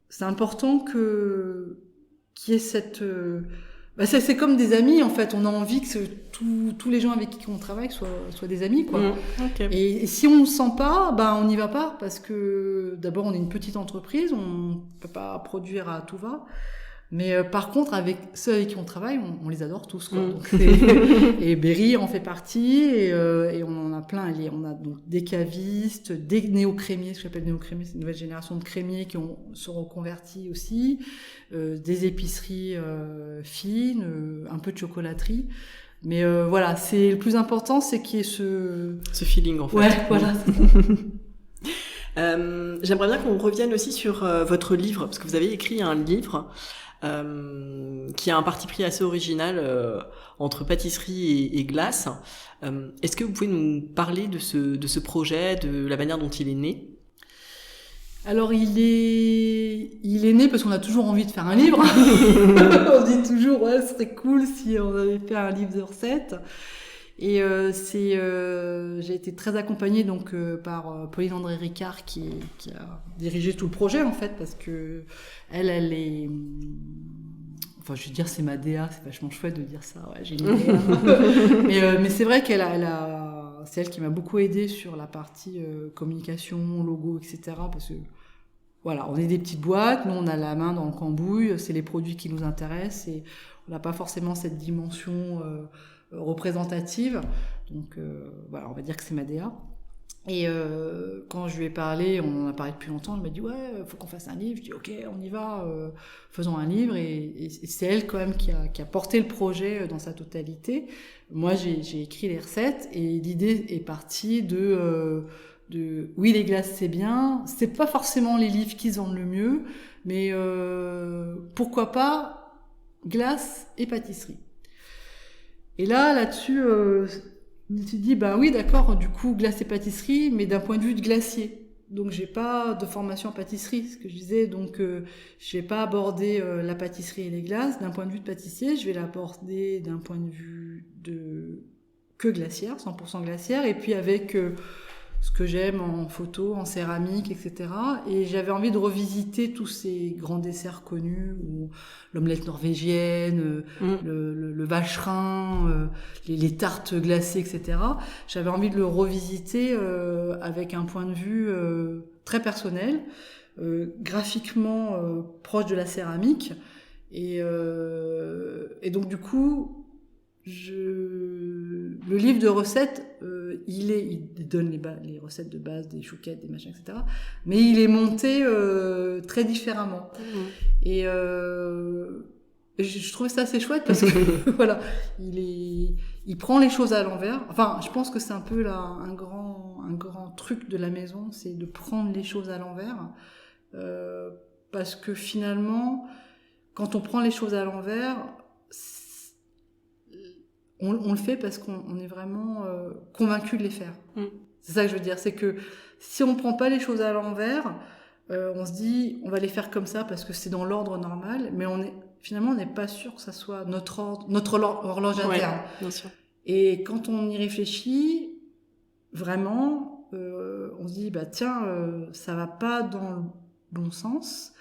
c'est important qu'il y ait cette... c'est comme des amis, en fait. On a envie que tous les gens avec qui on travaille soient des amis, quoi.
Okay.
Et si on ne le sent pas, on n'y va pas. Parce que, d'abord, on est une petite entreprise. On ne peut pas produire à tout va. Mais par contre, avec ceux avec qui on travaille, on les adore tous, quoi. Donc, et Berry en fait partie, et on en a plein. On a donc des cavistes, des néo-crémiers, ce que j'appelle néo-crémiers, c'est une nouvelle génération de crémiers qui se reconvertis aussi, des épiceries fines, un peu de chocolaterie. Mais voilà, le plus important, c'est qu'il y ait ce
feeling, en fait.
Ouais, voilà.
J'aimerais bien qu'on revienne aussi sur votre livre, parce que vous avez écrit un livre qui a un parti pris assez original entre pâtisserie et glace. Est-ce que vous pouvez nous parler de ce projet, de la manière dont il est né ?
Alors il est né parce qu'on a toujours envie de faire un livre. On se dit toujours ce serait cool si on avait fait un livre de recettes. Et j'ai été très accompagnée donc par Pauline André Ricard qui a dirigé tout le projet en fait, parce que elle est, enfin, je veux dire, c'est ma DA, c'est vachement chouette de dire ça. Ouais, j'ai une DA. Mais c'est vrai c'est elle qui m'a beaucoup aidée sur la partie communication, logo, etc. Parce que voilà, on est des petites boîtes, nous on a la main dans le cambouis, c'est les produits qui nous intéressent et on n'a pas forcément cette dimension représentative. Donc voilà, on va dire que c'est ma DA. Et quand je lui ai parlé, on en a parlé depuis longtemps, elle m'a dit ouais, faut qu'on fasse un livre. Je dis ok, on y va, faisons un livre. Et c'est elle quand même qui a porté le projet dans sa totalité. Moi j'ai écrit les recettes et l'idée est partie de oui, les glaces c'est bien, c'est pas forcément les livres qui se vendent le mieux, mais pourquoi pas glace et pâtisserie. Et là-dessus, je me suis dit, bah oui, d'accord, du coup, glace et pâtisserie, mais d'un point de vue de glacier. Donc, j'ai pas de formation en pâtisserie, ce que je disais, donc je vais pas aborder la pâtisserie et les glaces d'un point de vue de pâtissier, je vais l'aborder d'un point de vue que glacière, 100% glacière, et puis avec ce que j'aime en photo, en céramique, etc. Et j'avais envie de revisiter tous ces grands desserts connus, ou l'omelette norvégienne, le vacherin, les tartes glacées, etc. J'avais envie de le revisiter avec un point de vue très personnel, graphiquement proche de la céramique. Et donc du coup, le livre de recettes, il donne les recettes de base, des chouquettes, des machins, etc. Mais il est monté très différemment. Et je trouvais ça assez chouette parce que voilà, il prend les choses à l'envers. Enfin, je pense que c'est un peu là un grand truc de la maison, c'est de prendre les choses à l'envers, parce que finalement, quand on prend les choses à l'envers, on le fait parce qu'on est vraiment convaincu de les faire. C'est ça que je veux dire, c'est que si on prend pas les choses à l'envers, on se dit on va les faire comme ça parce que c'est dans l'ordre normal, mais finalement on n'est pas sûr que ça soit notre horloge interne.
Bien sûr.
Et quand on y réfléchit vraiment, on se dit bah tiens, ça va pas dans le bon sens.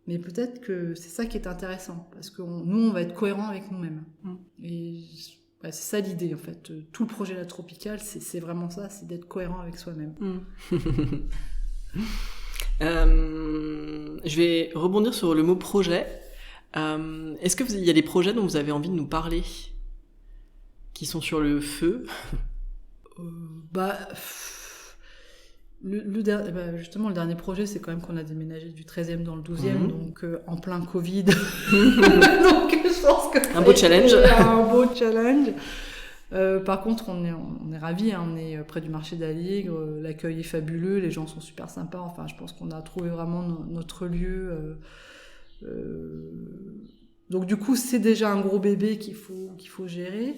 Mais peut-être que c'est ça qui est intéressant, parce que nous, on va être cohérents avec nous-mêmes. Et c'est ça l'idée, en fait. Tout le projet La Tropicale, c'est vraiment ça, c'est d'être cohérent avec soi-même.
Je vais rebondir sur le mot projet. Est-ce qu'il y a des projets dont vous avez envie de nous parler, qui sont sur le feu?
Justement, le dernier projet, c'est quand même qu'on a déménagé du 13e dans le 12e, donc en plein Covid. Donc, je pense que
un beau challenge.
Un beau challenge. Par contre, on est ravis, hein, on est près du marché d'Aligre, l'accueil est fabuleux, les gens sont super sympas. Enfin, je pense qu'on a trouvé vraiment notre lieu. Donc, du coup, c'est déjà un gros bébé qu'il faut gérer.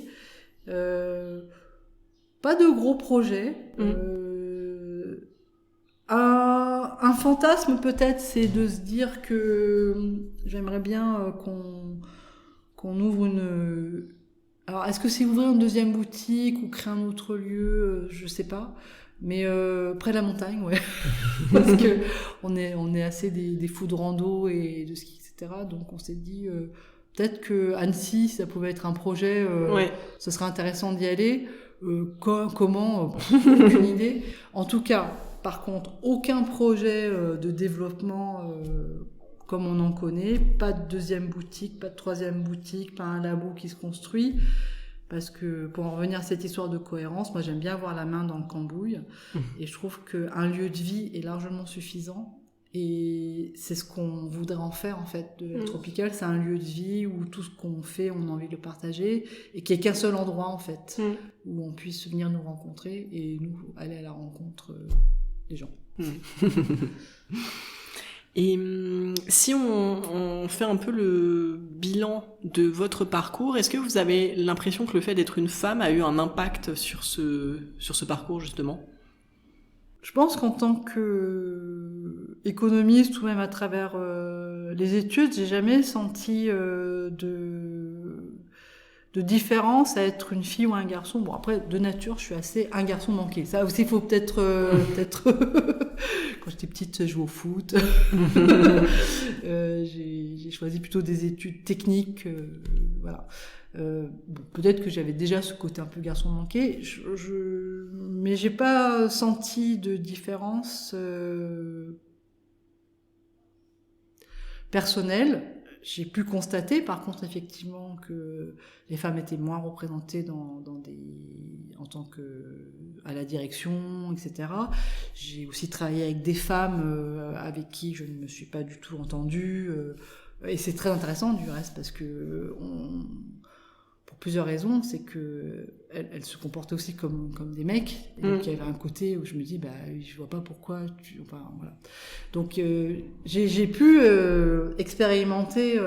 Pas de gros projets. Un fantasme peut-être, c'est de se dire que j'aimerais bien qu'on ouvre une... Alors, est-ce que c'est ouvrir une deuxième boutique ou créer un autre lieu, je sais pas. Mais près de la montagne, ouais. Parce que on est assez des fous de rando et de ski, etc. Donc on s'est dit peut-être que Annecy, ça pouvait être un projet, ce serait intéressant d'y aller. Comment aucune idée. En tout cas, par contre, aucun projet de développement comme on en connaît, pas de deuxième boutique, pas de troisième boutique, pas un labo qui se construit, parce que pour en revenir à cette histoire de cohérence, moi j'aime bien avoir la main dans le cambouis, et je trouve qu'un lieu de vie est largement suffisant, et c'est ce qu'on voudrait en faire en fait de La Tropicale, c'est un lieu de vie où tout ce qu'on fait, on a envie de le partager, et qu'il n'y ait qu'un seul endroit en fait, où on puisse venir nous rencontrer, et nous aller à la rencontre des gens.
Et si on fait un peu le bilan de votre parcours, est-ce que vous avez l'impression que le fait d'être une femme a eu un impact sur ce parcours justement ?
Je pense qu'en tant qu'économiste ou même à travers les études, j'ai jamais senti de différence à être une fille ou un garçon. Bon, après, de nature, je suis assez un garçon manqué. Ça aussi, il faut peut-être... Quand j'étais petite, je jouais au foot. J'ai choisi plutôt des études techniques. Voilà. Bon, peut-être que j'avais déjà ce côté un peu garçon manqué. Mais j'ai pas senti de différence personnelle. J'ai pu constater, par contre, effectivement, que les femmes étaient moins représentées en tant que à la direction, etc. J'ai aussi travaillé avec des femmes avec qui je ne me suis pas du tout entendue, et c'est très intéressant du reste parce que pour plusieurs raisons, c'est que elles se comportaient aussi comme des mecs, et donc il y avait un côté où je me dis je vois pas pourquoi voilà. Donc j'ai pu expérimenter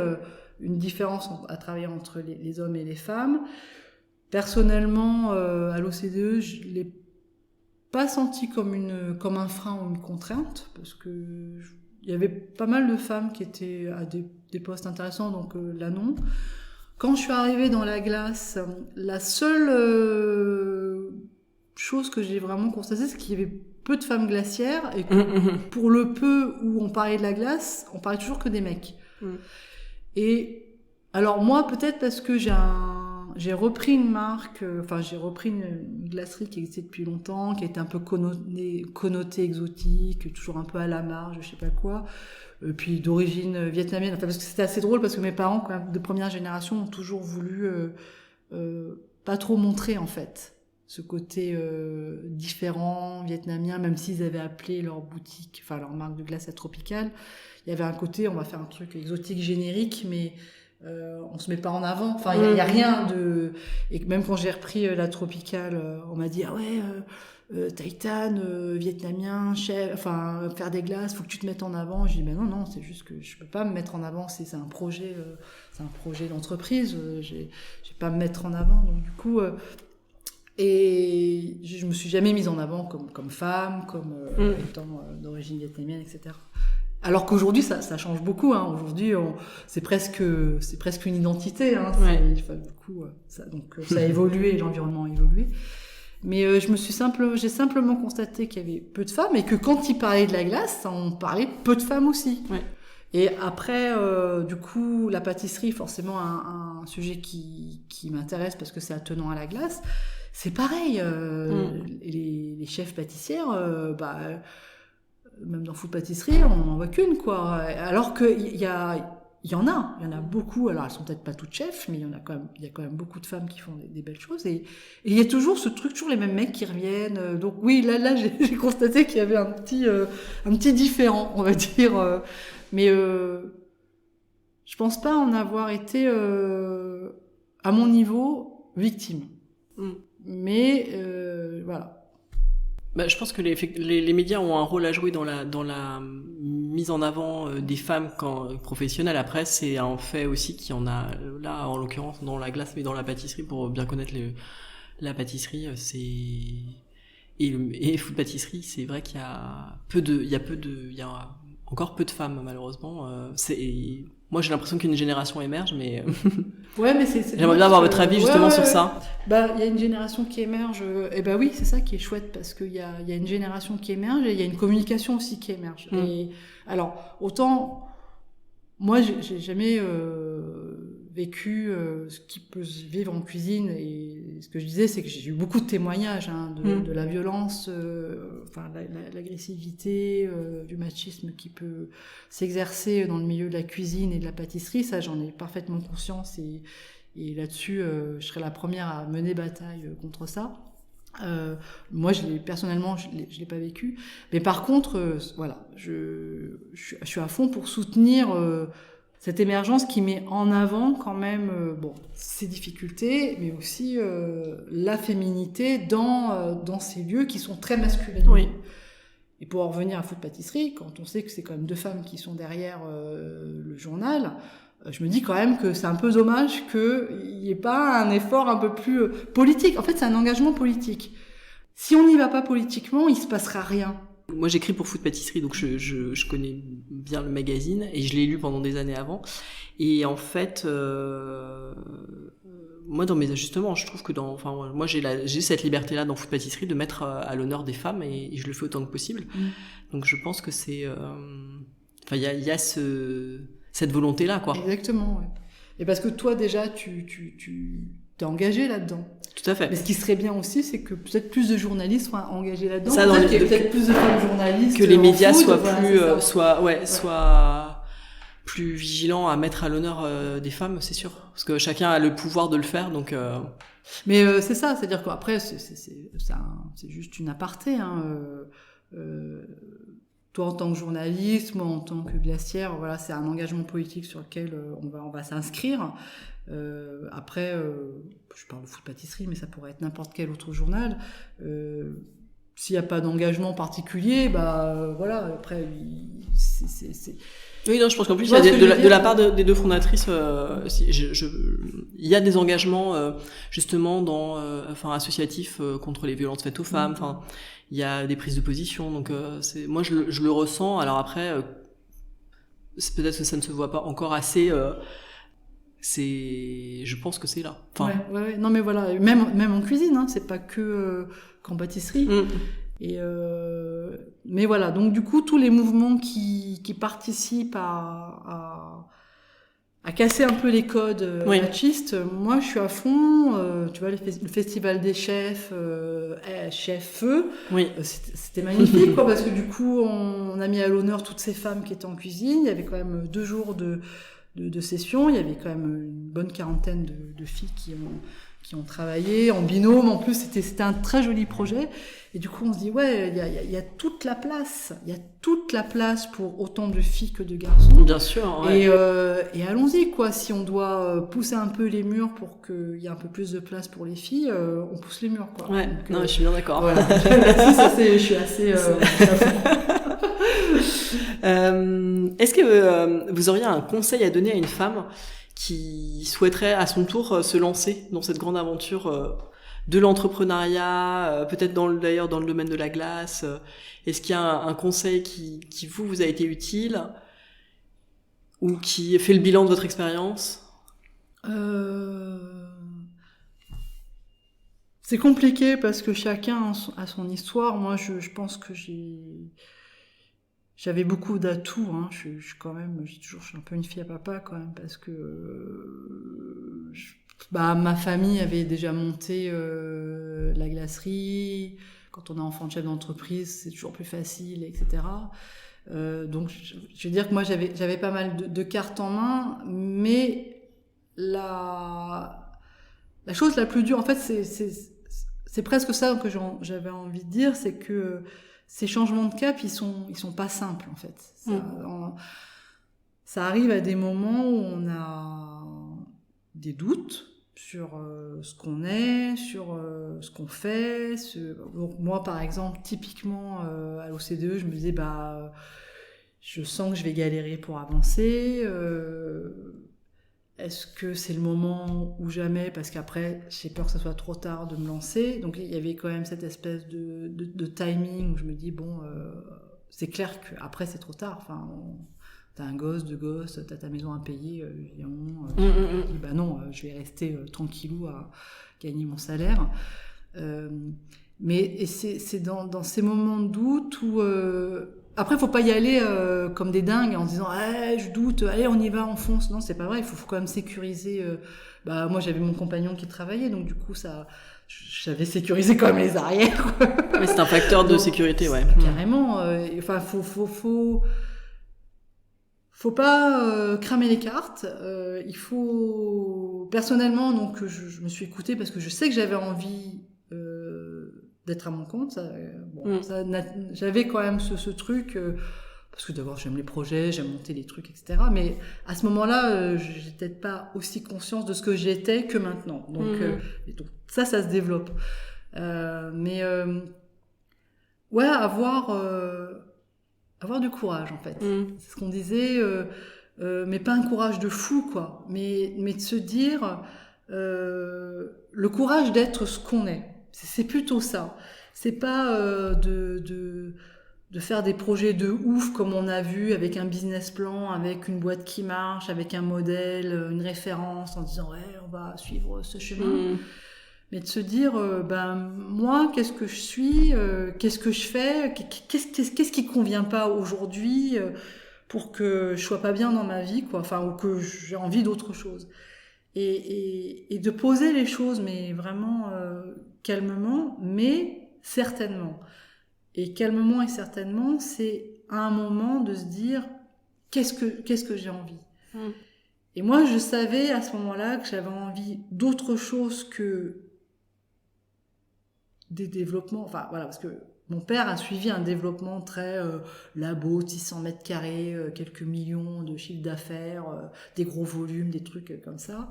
une différence à travailler entre les hommes et les femmes. Personnellement, à l'OCDE, je l'ai pas senti comme un frein ou une contrainte, parce que il y avait pas mal de femmes qui étaient à des postes intéressants, donc là non. Quand je suis arrivée dans la glace, la seule chose que j'ai vraiment constatée, c'est qu'il y avait peu de femmes glacières, et que pour le peu où on parlait de la glace, on parlait toujours que des mecs. Et alors moi, peut-être parce que j'ai repris une marque, j'ai repris une glacerie qui existait depuis longtemps, qui était un peu connotée exotique, toujours un peu à la marge, je sais pas quoi, puis d'origine vietnamienne. Parce que c'était assez drôle, parce que mes parents, quand même, de première génération, ont toujours voulu pas trop montrer, en fait, ce côté différent vietnamien, même s'ils avaient appelé leur boutique, leur marque de glace à Tropical. Il y avait un côté, on va faire un truc exotique, générique, mais on se met pas en avant. Il y a rien de... Et même quand j'ai repris la Tropicale, on m'a dit, Titan, vietnamien, chef, faire des glaces, faut que tu te mettes en avant. Je dis, non, c'est juste que je peux pas me mettre en avant, c'est un projet d'entreprise, j'ai pas à me mettre en avant. Donc du coup, et je me suis jamais mise en avant comme femme, comme étant d'origine vietnamienne, etc. Alors qu'aujourd'hui, ça change beaucoup. Aujourd'hui, c'est presque une identité. Ça a évolué, l'environnement a évolué. Mais j'ai simplement constaté qu'il y avait peu de femmes, et que quand ils parlaient de la glace, on parlait peu de femmes aussi.
Ouais.
Et après, du coup, la pâtisserie, forcément un sujet qui m'intéresse parce que c'est attenant à la glace. C'est pareil. Les chefs pâtissières, même dans Food Pâtisserie, on n'en voit qu'une, quoi. Alors qu'il y en a beaucoup. Alors, elles sont peut-être pas toutes chefs, mais il y a quand même beaucoup de femmes qui font des belles choses. Et il y a toujours ce truc, toujours les mêmes mecs qui reviennent. Donc oui, là, j'ai constaté qu'il y avait un petit différent, on va dire. Mais je pense pas en avoir été, à mon niveau, victime. Mais voilà.
Je pense que les médias ont un rôle à jouer dans la mise en avant des femmes professionnelles. Après, c'est un fait aussi qu'il y en a là, en l'occurrence, dans la glace, mais dans la pâtisserie, pour bien connaître la pâtisserie, et Food Pâtisserie, c'est vrai qu'il y a encore peu de femmes, malheureusement. Moi, j'ai l'impression qu'une génération émerge, mais
ouais, mais
j'aimerais bien avoir votre avis justement sur ça.
Il y a une génération qui émerge, et oui, c'est ça qui est chouette, parce qu'il y a une génération qui émerge, et il y a une communication aussi qui émerge. Et alors, autant moi, j'ai jamais vécu ce qui peut se vivre en cuisine, et ce que je disais, c'est que j'ai eu beaucoup de témoignages de la violence, l'agressivité, du machisme qui peut s'exercer dans le milieu de la cuisine et de la pâtisserie. Ça, j'en ai parfaitement conscience, et là-dessus, je serais la première à mener bataille contre ça. Moi, personnellement, je l'ai pas vécu, mais par contre, je suis à fond pour soutenir cette émergence qui met en avant quand même ses difficultés, mais aussi la féminité dans ces lieux qui sont très masculins.
Oui.
Et pour en revenir à Food Pâtisserie, quand on sait que c'est quand même 2 femmes qui sont derrière le journal, je me dis quand même que c'est un peu dommage qu'il n'y ait pas un effort un peu plus politique. En fait, c'est un engagement politique. Si on n'y va pas politiquement, il se passera rien.
Moi, j'écris pour Food Pâtisserie, donc je connais bien le magazine, et je l'ai lu pendant des années avant. Et en fait, moi, dans mes ajustements, je trouve que moi, j'ai cette liberté-là dans Food Pâtisserie de mettre à l'honneur des femmes et je le fais autant que possible. Donc, je pense que c'est, il y a cette volonté-là, quoi.
Exactement, ouais. Et parce que toi, déjà, tu t'es engagé là-dedans.
Tout à fait.
Mais ce qui serait bien aussi, c'est que peut-être plus de journalistes soient engagés là-dedans.
Ça,
qu'il y ait peut-être plus de femmes journalistes.
Que les médias
food,
soient plus vigilants à mettre à l'honneur des femmes, c'est sûr. Parce que chacun a le pouvoir de le faire, donc...
Mais c'est ça, c'est-à-dire qu'après, c'est juste une aparté, hein. Toi en tant que journaliste, moi en tant que glacière, voilà, c'est un engagement politique sur lequel on va s'inscrire. Après, je parle de Food Pâtisserie, mais ça pourrait être n'importe quel autre journal. S'il n'y a pas d'engagement particulier, voilà, après, c'est...
Oui, non, je pense qu'en plus, de la part des deux fondatrices, il y a des engagements, justement, associatifs, contre les violences faites aux femmes, il y a des prises de position, donc, moi, je le ressens. Alors après, c'est peut-être que ça ne se voit pas encore assez, je pense que c'est là.
Ouais. Non, mais voilà, même en cuisine, hein, c'est pas que, qu'en pâtisserie. Et mais voilà, donc du coup tous les mouvements qui participent à casser un peu les codes machistes, moi je suis à fond. Tu vois, le festival des chefs, chef feu, c'était magnifique, quoi, parce que du coup on a mis à l'honneur toutes ces femmes qui étaient en cuisine. Il y avait quand même 2 jours de session, il y avait quand même une bonne quarantaine de filles qui ont travaillé en binôme. En plus, c'était un très joli projet. Et du coup, on se dit, ouais, il y a toute la place. Il y a toute la place pour autant de filles que de garçons.
Bien sûr, ouais.
Et allons-y, quoi. Si on doit pousser un peu les murs pour qu'il y ait un peu plus de place pour les filles, on pousse les murs, quoi.
Ouais, donc, je suis bien d'accord.
Voilà. Je suis assez...
Est-ce que vous auriez un conseil à donner à une femme qui souhaiterait à son tour se lancer dans cette grande aventure de l'entrepreneuriat, peut-être d'ailleurs dans le domaine de la glace? Est-ce qu'il y a un conseil qui vous a été utile ou qui fait le bilan de votre expérience?
C'est compliqué parce que chacun a son histoire. Moi, je pense que j'avais beaucoup d'atouts, hein. Je suis un peu une fille à papa quand même, parce que ma famille avait déjà monté la glacerie. Quand on est enfant de chef d'entreprise, c'est toujours plus facile, etc. Donc, je veux dire que moi, j'avais pas mal de cartes en main, mais la chose la plus dure, en fait, c'est presque ça que j'avais envie de dire, c'est que ces changements de cap, ils sont pas simples, en fait. Ça arrive à des moments où on a des doutes sur ce qu'on est, sur ce qu'on fait. Donc moi, par exemple, typiquement à l'OCDE, je me disais, je sens que je vais galérer pour avancer. Est-ce que c'est le moment ou jamais? Parce qu'après, j'ai peur que ça soit trop tard de me lancer. Donc il y avait quand même cette espèce de timing où je me dis, c'est clair qu'après c'est trop tard. Enfin, t'as un gosse, 2 gosses, t'as ta maison à payer, je dis, non, je vais rester tranquillou à gagner mon salaire. Mais c'est dans ces moments de doute où... Après, faut pas y aller comme des dingues en disant je doute, allez, on y va, on fonce. Non, c'est pas vrai. Il faut quand même sécuriser. Moi, j'avais mon compagnon qui travaillait, donc du coup, j'avais sécurisé quand même les arrières.
Mais c'est un facteur de sécurité, ouais.
Carrément. Enfin, faut pas cramer les cartes. Il faut personnellement, donc, je me suis écoutée parce que je sais que j'avais envie d'être à mon compte. J'avais quand même ce truc, parce que d'abord j'aime les projets, j'aime monter les trucs, etc. Mais à ce moment-là, j'ai peut-être pas aussi conscience de ce que j'étais que maintenant. Donc, donc ça se développe. Avoir du courage, en fait. C'est ce qu'on disait, mais pas un courage de fou, quoi. Mais de se dire le courage d'être ce qu'on est. C'est plutôt ça. C'est pas de faire des projets de ouf comme on a vu, avec un business plan, avec une boîte qui marche, avec un modèle, une référence, en disant ouais, on va suivre ce chemin. Mais de se dire, moi, qu'est-ce que je suis, qu'est-ce que je fais, qu'est-ce qui convient pas aujourd'hui pour que je sois pas bien dans ma vie, quoi, enfin, ou que j'ai envie d'autre chose. Et de poser les choses, mais vraiment calmement, mais certainement. Et calmement et certainement, c'est à un moment de se dire qu'est-ce que j'ai envie. Et moi, je savais à ce moment-là que j'avais envie d'autre chose que des développements. Enfin, voilà, parce que mon père a suivi un développement très labo, 600 mètres carrés, quelques millions de chiffre d'affaires, des gros volumes, des trucs comme ça.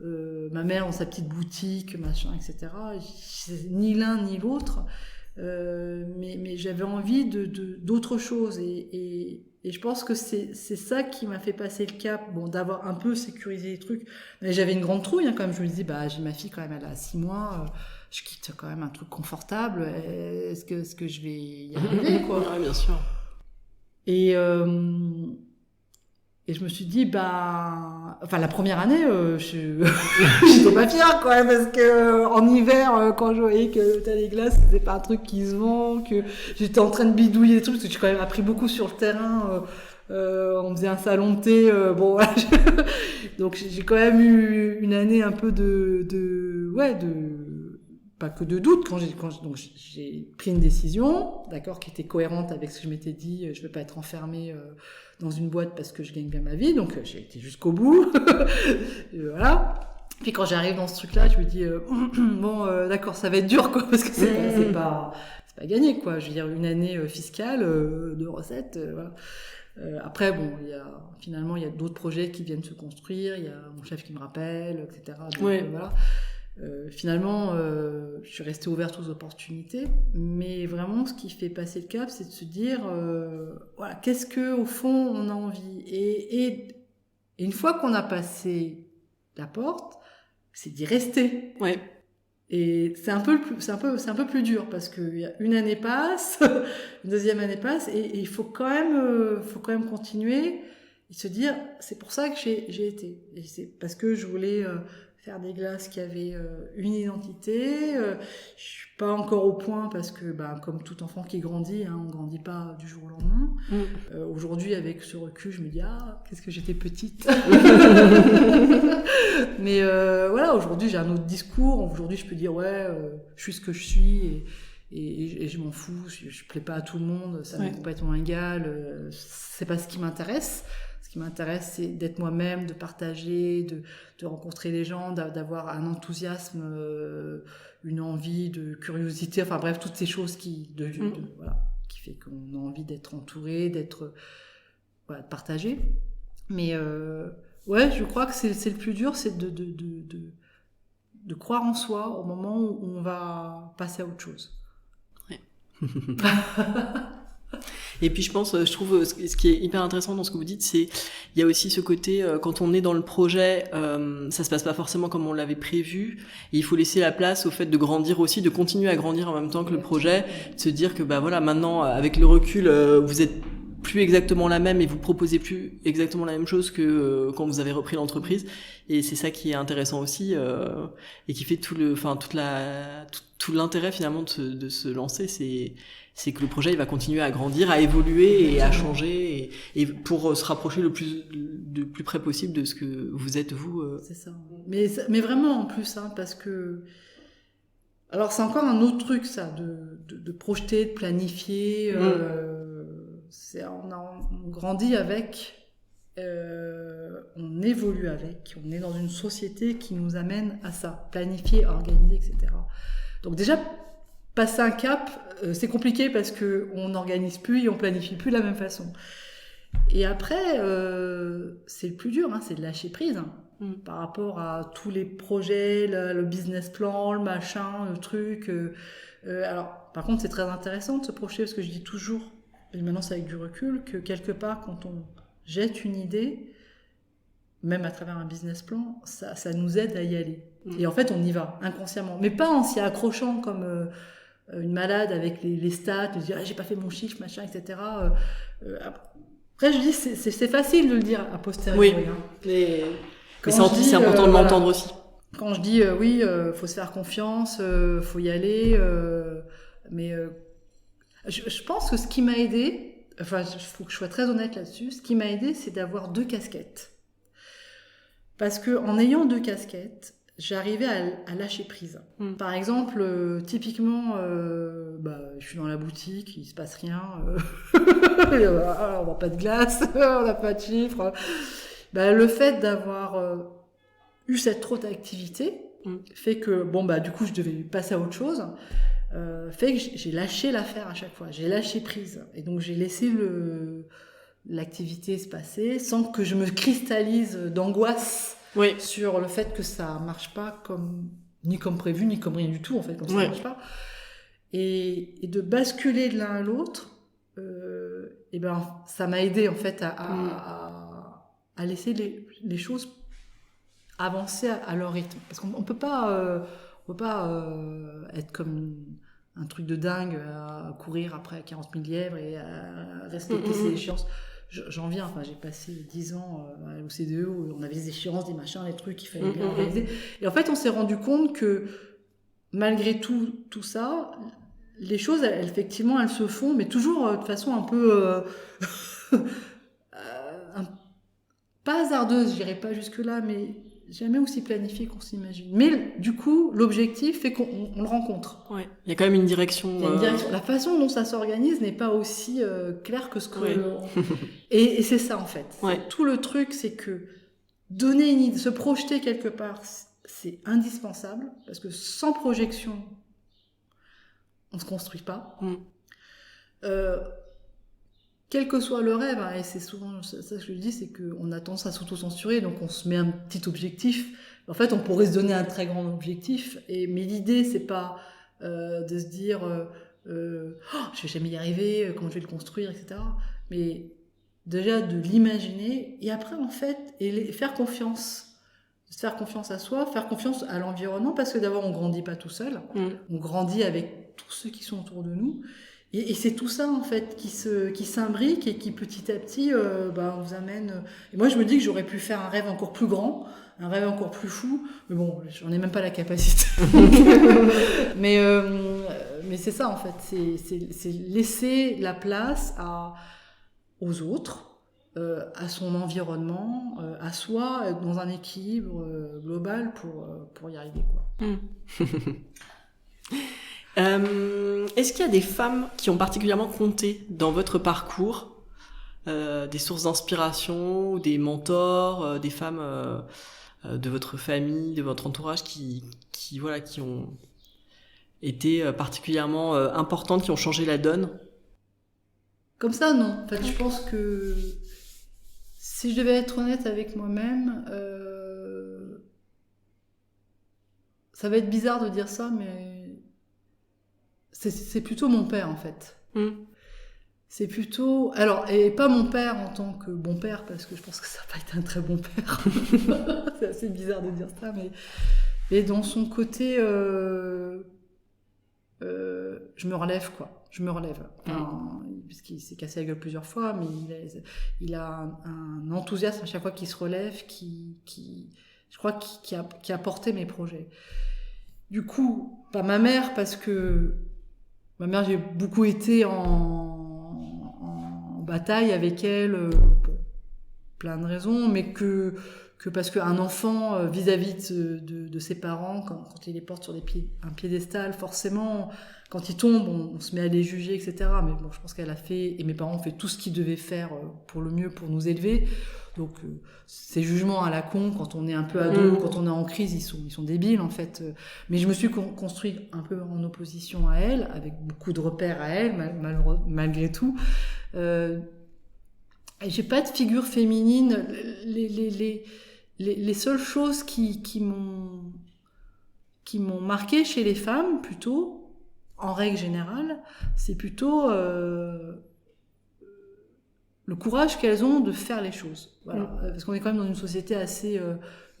Ma mère dans sa petite boutique, machin, etc. Ni l'un ni l'autre. Mais j'avais envie d'autre chose et je pense que c'est ça qui m'a fait passer le cap, bon, d'avoir un peu sécurisé les trucs. Mais j'avais une grande trouille, hein, quand même. Je me disais, j'ai ma fille quand même, elle a 6 mois, je quitte quand même un truc confortable. Est-ce que je vais y arriver, quoi?
Ouais, bien sûr.
Et je me suis dit, enfin, la première année, j'étais pas fière, quoi, parce que en hiver, quand je voyais que t'as les glaces, c'était pas un truc qui se vend, que j'étais en train de bidouiller des trucs, parce que j'ai quand même appris beaucoup sur le terrain. On faisait un salon de thé, bon, voilà. Donc j'ai quand même eu une année un peu pas que de doute, donc j'ai pris une décision, d'accord, qui était cohérente avec ce que je m'étais dit. Je veux pas être enfermée dans une boîte parce que je gagne bien ma vie, donc j'ai été jusqu'au bout. Voilà. Puis quand j'arrive dans ce truc-là, je me dis d'accord, ça va être dur, quoi, parce que c'est pas gagné, quoi. Je veux dire, une année fiscale de recettes, voilà. Après, bon, finalement, il y a d'autres projets qui viennent se construire. Il y a mon chef qui me rappelle, etc. Donc, voilà. Finalement, je suis restée ouverte aux opportunités, mais vraiment, ce qui fait passer le cap, c'est de se dire, voilà, qu'est-ce que au fond on a envie. Et une fois qu'on a passé la porte, c'est d'y rester.
Ouais.
Et c'est un peu plus dur parce que une année passe, une deuxième année passe, et il faut quand même continuer et se dire, c'est pour ça que j'ai été. Et c'est parce que je voulais faire des glaces qui avaient une identité. Je suis pas encore au point parce que, comme tout enfant qui grandit, hein, on grandit pas du jour au lendemain. Aujourd'hui, avec ce recul, je me dis, qu'est-ce que j'étais petite. Mais voilà, aujourd'hui, j'ai un autre discours. Aujourd'hui, je peux dire, je suis ce que je suis et je m'en fous. Je plais pas à tout le monde, ça m'est complètement égal. C'est pas ce qui m'intéresse. Ce qui m'intéresse, c'est d'être moi-même, de partager, de rencontrer les gens, d'avoir un enthousiasme, une envie, de curiosité, enfin bref, toutes ces choses qui fait qu'on a envie d'être entouré, de partager. Mais je crois que c'est le plus dur, c'est de croire en soi au moment où on va passer à autre chose.
Ouais. Et puis je trouve ce qui est hyper intéressant dans ce que vous dites, c'est il y a aussi ce côté quand on est dans le projet, ça se passe pas forcément comme on l'avait prévu, et il faut laisser la place au fait de grandir aussi, de continuer à grandir en même temps que le projet, de se dire que voilà, maintenant avec le recul, vous êtes plus exactement la même et vous proposez plus exactement la même chose que quand vous avez repris l'entreprise, et c'est ça qui est intéressant aussi et qui fait tout l'intérêt finalement de se lancer, c'est que le projet il va continuer à grandir, à évoluer et à changer et pour se rapprocher le plus près possible de ce que vous êtes vous.
C'est ça. Mais vraiment en plus, hein, parce que alors c'est encore un autre truc ça, de projeter, de planifier. On grandit avec, on évolue avec, on est dans une société qui nous amène à ça, planifier, organiser, etc. Donc déjà passer un cap, c'est compliqué parce que on n'organise plus et on planifie plus de la même façon. Et après, c'est le plus dur, hein, c'est de lâcher prise par rapport à tous les projets, le business plan, le machin, le truc. Alors, par contre, c'est très intéressant de se projeter parce que je dis toujours, et maintenant c'est avec du recul, que quelque part, quand on jette une idée, même à travers un business plan, ça nous aide à y aller. Et en fait, on y va inconsciemment, mais pas en s'y accrochant comme une malade avec les stats, de dire j'ai pas fait mon chiffre, machin, etc. Après, je dis c'est facile de le dire a posteriori.
Oui,
hein.
mais c'est important de l'entendre aussi.
Quand je dis oui, faut se faire confiance, faut y aller, mais je pense que ce qui m'a aidé, enfin, il faut que je sois très honnête là-dessus, ce qui m'a aidé, c'est d'avoir 2 casquettes. Parce que en ayant 2 casquettes, j'arrivais à lâcher prise. Par exemple, typiquement, je suis dans la boutique, il se passe rien, on n'a pas de glace, on n'a pas de chiffres. Le fait d'avoir eu cette trop d'activité fait que, du coup, je devais passer à autre chose, fait que j'ai lâché l'affaire à chaque fois, j'ai lâché prise. Et donc, j'ai laissé l'activité se passer sans que je me cristallise d'angoisse sur le fait que ça marche pas ni comme prévu, ni comme rien du tout, en fait, comme ça marche pas. Et de basculer de l'un à l'autre, ça m'a aidé, en fait, à laisser les choses avancer à leur rythme. Parce qu'on peut pas être comme un truc de dingue à courir après 40 000 lièvres et à respecter ses échéances. J'en viens, j'ai passé 10 ans à l'OCDE où on avait des échéances, des machins, des trucs qu'il fallait bien réaliser. Et en fait, on s'est rendu compte que malgré tout ça, les choses, effectivement, elles se font, mais toujours de façon un peu... pas hasardeuse, je dirais pas jusque-là, mais jamais aussi planifié qu'on s'imagine. Mais du coup, l'objectif fait qu'on le rencontre.
Ouais. Il y a quand même une direction.
Il y a une direction. La façon dont ça s'organise n'est pas aussi claire que ce que... Et c'est ça, en fait. Tout le truc, c'est que donner une idée, se projeter quelque part, c'est indispensable, parce que sans projection, on se construit pas. Quel que soit le rêve, et c'est souvent ça que je dis, c'est qu'on a tendance à s'auto-censurer, donc on se met un petit objectif. En fait, on pourrait se donner un très grand objectif, mais l'idée, c'est pas de se dire je vais jamais y arriver, comment je vais le construire, etc. Mais déjà de l'imaginer, et après, en fait, faire confiance. Se faire confiance à soi, faire confiance à l'environnement, parce que d'abord, on grandit pas tout seul, on grandit avec tous ceux qui sont autour de nous. Et c'est tout ça, en fait, qui s'imbrique et qui, petit à petit, vous amène... Et moi, je me dis que j'aurais pu faire un rêve encore plus grand, un rêve encore plus fou, mais bon, j'en ai même pas la capacité. mais c'est ça, en fait, c'est laisser la place aux autres, à son environnement, à soi, dans un équilibre global pour y arriver, quoi.
Est-ce qu'il y a des femmes qui ont particulièrement compté dans votre parcours, des sources d'inspiration, ou des mentors, des femmes de votre famille, de votre entourage qui ont été particulièrement importantes, qui ont changé la donne?
Comme ça, non. En fait, je pense que si je devais être honnête avec moi-même, ça va être bizarre de dire ça, mais c'est plutôt mon père, en fait. C'est plutôt... Alors, et pas mon père en tant que bon père, parce que je pense que ça n'a pas été un très bon père. C'est assez bizarre de dire ça, mais dans son côté... je me relève, quoi. Je me relève. Puisqu'il s'est cassé la gueule plusieurs fois, mais il a un enthousiasme à chaque fois qu'il se relève, je crois, qui a porté mes projets. Du coup, pas ma mère, parce que ma mère, j'ai beaucoup été en bataille avec elle, pour plein de raisons, mais que parce qu'un enfant, vis-à-vis de ses parents, quand il les porte sur un piédestal, forcément, quand il tombe, on se met à les juger, etc. Mais bon, je pense qu'elle a fait, et mes parents ont fait tout ce qu'ils devaient faire pour le mieux, pour nous élever. Donc, ces jugements à la con, quand on est un peu ado, quand on est en crise, ils sont débiles, en fait. Mais je me suis construite un peu en opposition à elle, avec beaucoup de repères à elle, malgré tout. Et j'ai pas de figure féminine. Les seules choses qui m'ont marqué chez les femmes, plutôt, en règle générale, c'est plutôt le courage qu'elles ont de faire les choses. Voilà. Parce qu'on est quand même dans une société assez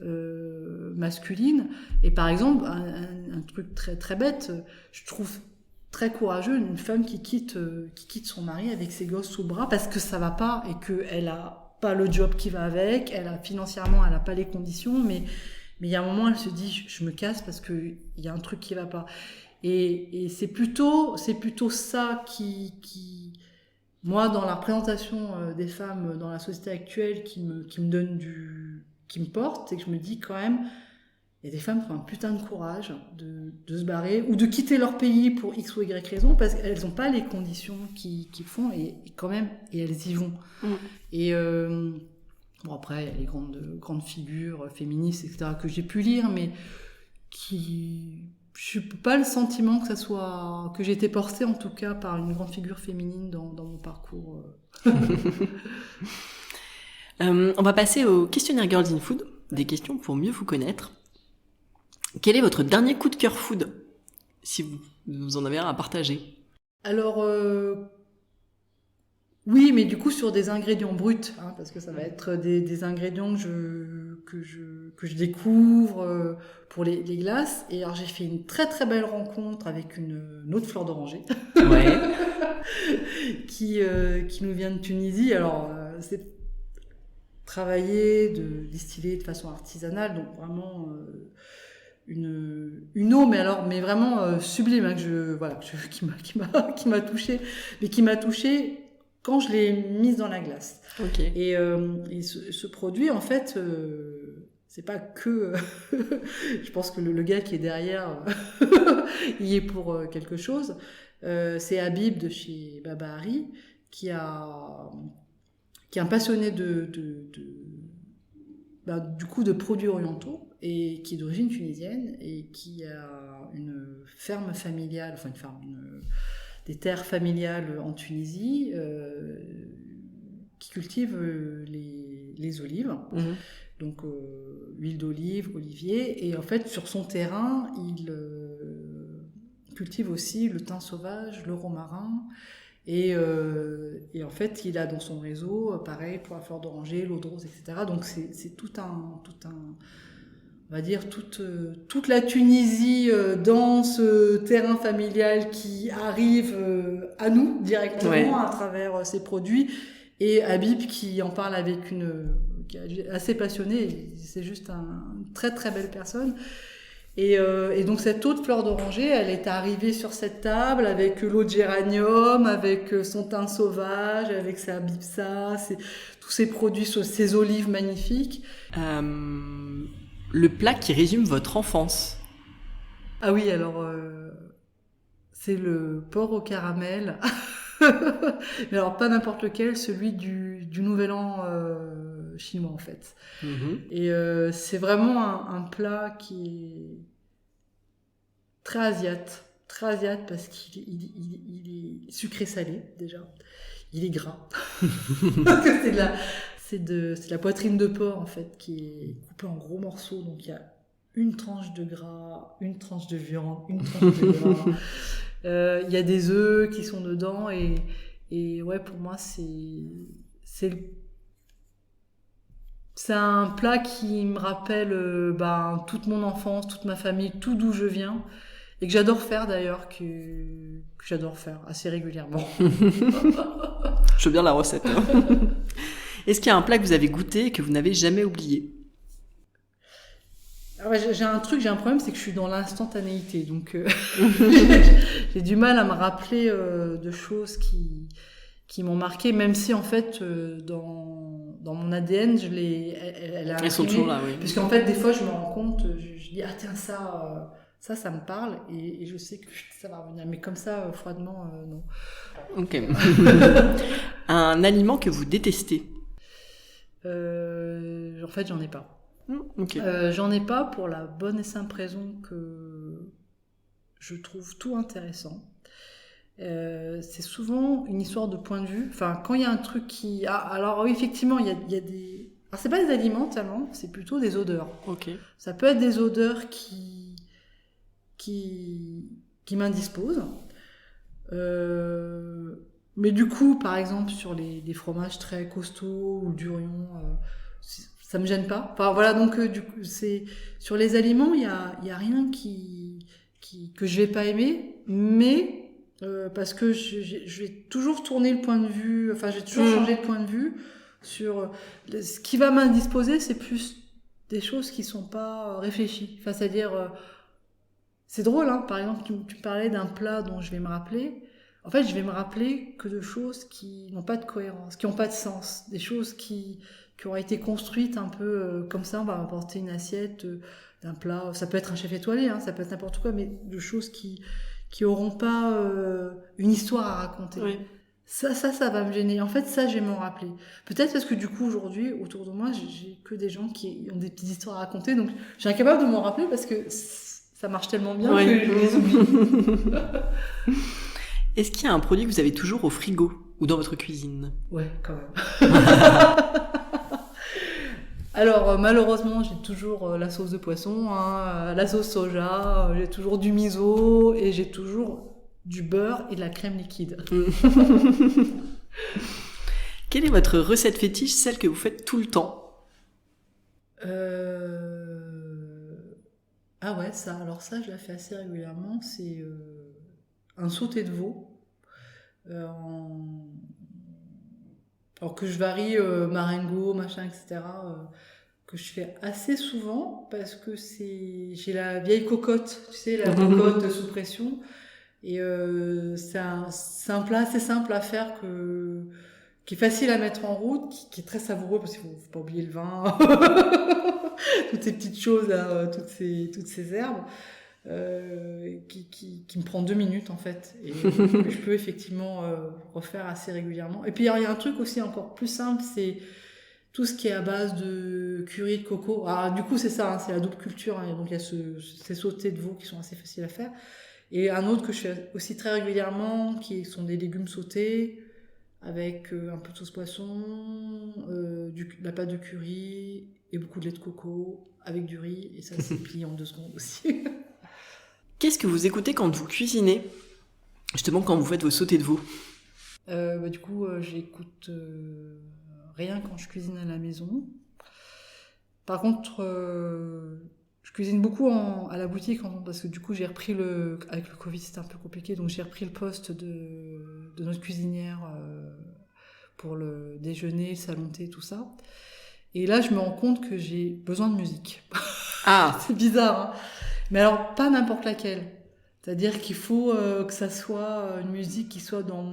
masculine. Et par exemple, un truc très, très bête, je trouve très courageux, une femme qui quitte son mari avec ses gosses sous le bras parce que ça va pas et qu'elle a pas le job qui va avec, financièrement elle a pas les conditions, mais il y a un moment elle se dit je me casse parce que il y a un truc qui va pas. Et c'est plutôt ça qui moi dans la représentation des femmes dans la société actuelle qui me donne qui me porte, c'est que je me dis quand même il y a des femmes qui ont un putain de courage de se barrer ou de quitter leur pays pour X ou Y raison parce qu'elles n'ont pas les conditions qu'il font et quand même et elles y vont. Et bon après il y a les grandes figures féministes etc que j'ai pu lire mais je n'ai pas le sentiment que j'ai été portée en tout cas par une grande figure féminine dans mon parcours.
On va passer au questionnaire Girls in Food, des questions pour mieux vous connaître. Quel est votre dernier coup de cœur food, si vous en avez un à partager?
Alors, oui, mais du coup sur des ingrédients bruts, hein, parce que ça va être des ingrédients que je découvre pour les glaces. Et alors j'ai fait une très très belle rencontre avec une autre fleur d'oranger,
ouais.
qui nous vient de Tunisie. Alors c'est travaillé, distillé de façon artisanale, donc vraiment une eau, mais vraiment sublime, hein, qui m'a touchée, mais qui m'a touchée quand je l'ai mise dans la glace.
Okay.
Et ce produit, en fait, c'est pas que... je pense que le gars qui est derrière y est pour quelque chose. C'est Habib de chez Babahari qui est un passionné du coup de produits orientaux et qui est d'origine tunisienne et qui a une ferme familiale, des terres familiales en Tunisie qui cultivent les olives, donc huile d'olive, olivier, et en fait sur son terrain il cultive aussi le thym sauvage, le romarin. Et en fait, il a dans son réseau, pareil, pour la fleur d'oranger, l'eau de rose, etc. Donc c'est tout un, on va dire, toute la Tunisie dans ce terrain familial qui arrive à nous directement à travers ces produits. Et Habib qui en parle avec qui est assez passionné, c'est juste une très très belle personne. Et donc cette eau de fleur d'oranger, elle est arrivée sur cette table avec l'eau de géranium, avec son thym sauvage, avec sa bipsa, tous ces produits, ces olives magnifiques.
Le plat qui résume votre enfance?
Ah oui, alors c'est le porc au caramel. Mais alors pas n'importe lequel, celui du Nouvel An chinois en fait. Et c'est vraiment un plat qui est très asiate parce qu'il est sucré-salé déjà. Il est gras. c'est de la poitrine de porc en fait qui est coupée en gros morceaux, donc il y a une tranche de gras, une tranche de viande, une tranche de gras. Il y a des œufs qui sont dedans et ouais, pour moi c'est un plat qui me rappelle toute mon enfance, toute ma famille, tout d'où je viens et que j'adore faire d'ailleurs, que j'adore faire assez régulièrement.
Je veux bien la recette. Est-ce qu'il y a un plat que vous avez goûté et que vous n'avez jamais oublié?
Alors, j'ai un problème, c'est que je suis dans l'instantanéité, donc j'ai du mal à me rappeler de choses qui m'ont marqué, même si en fait dans mon ADN elle a
elles sont toujours là, oui.
Puisqu'en fait des fois je me rends compte, je dis ah tiens ça me parle et je sais que ça va revenir, mais comme ça froidement non.
Ok. Un aliment que vous détestez?
En fait j'en ai pas.
Okay.
J'en ai pas pour la bonne et simple raison que je trouve tout intéressant. C'est souvent une histoire de point de vue. Enfin, quand il y a un truc qui... alors oui, effectivement, il y a des... Alors, c'est pas des aliments, tellement, c'est plutôt des odeurs.
Okay.
Ça peut être des odeurs qui m'indisposent. Mais du coup, par exemple, sur les fromages très costauds ou le durian... ça me gêne pas. Enfin voilà, donc du coup, c'est sur les aliments, il y a rien que je vais pas aimer, mais parce que je vais toujours tourner le point de vue, enfin, je vais toujours changer de point de vue sur ce qui va m'indisposer, c'est plus des choses qui sont pas réfléchies. Enfin, c'est-à-dire, c'est drôle, hein. Par exemple, tu parlais d'un plat dont je vais me rappeler. En fait, je vais me rappeler que de choses qui n'ont pas de cohérence, qui n'ont pas de sens, des choses qui ont été construites un peu comme ça. On va m'apporter une assiette d'un plat, ça peut être un chef étoilé, hein, ça peut être n'importe quoi, mais de choses qui auront pas une histoire à raconter. Oui. Ça va me gêner. En fait, ça, je vais m'en rappeler. Peut-être parce que du coup, aujourd'hui, autour de moi, j'ai que des gens qui ont des petites histoires à raconter, donc je suis incapable de m'en rappeler parce que ça marche tellement bien que je les oublie.
Est-ce qu'il y a un produit que vous avez toujours au frigo ou dans votre cuisine ?
Ouais, quand même. Alors, malheureusement, j'ai toujours la sauce de poisson, hein, la sauce soja, j'ai toujours du miso et j'ai toujours du beurre et de la crème liquide.
Quelle est votre recette fétiche, celle que vous faites tout le temps ?
Ah ouais, ça, je la fais assez régulièrement, c'est un sauté de veau. Alors que je varie marengo, machin, etc., que je fais assez souvent parce que j'ai la vieille cocotte, tu sais, la cocotte sous pression, et c'est un plat assez simple à faire qui est facile à mettre en route, qui est très savoureux parce qu'il faut pas oublier le vin, toutes ces petites choses là, toutes ces herbes. Qui me prend 2 minutes en fait, et je peux effectivement refaire assez régulièrement. Et puis il y a un truc aussi encore plus simple, c'est tout ce qui est à base de curry de coco. Alors du coup c'est ça, hein, c'est la double culture, hein, donc il y a ces sautés de veau qui sont assez faciles à faire, et un autre que je fais aussi très régulièrement qui sont des légumes sautés avec un peu de sauce poisson, la pâte de curry et beaucoup de lait de coco avec du riz, et ça c'est plié en 2 secondes aussi.
Qu'est-ce que vous écoutez quand vous cuisinez ? Justement, quand vous faites vos sautés de veau ?
Du coup, j'écoute rien quand je cuisine à la maison. Par contre, je cuisine beaucoup à la boutique, parce que du coup, j'ai repris avec le Covid, c'était un peu compliqué, donc j'ai repris le poste de notre cuisinière pour le déjeuner, le salon thé, tout ça. Et là, je me rends compte que j'ai besoin de musique.
Ah,
c'est bizarre, hein. Mais alors, pas n'importe laquelle. C'est-à-dire qu'il faut que ça soit une musique qui soit dans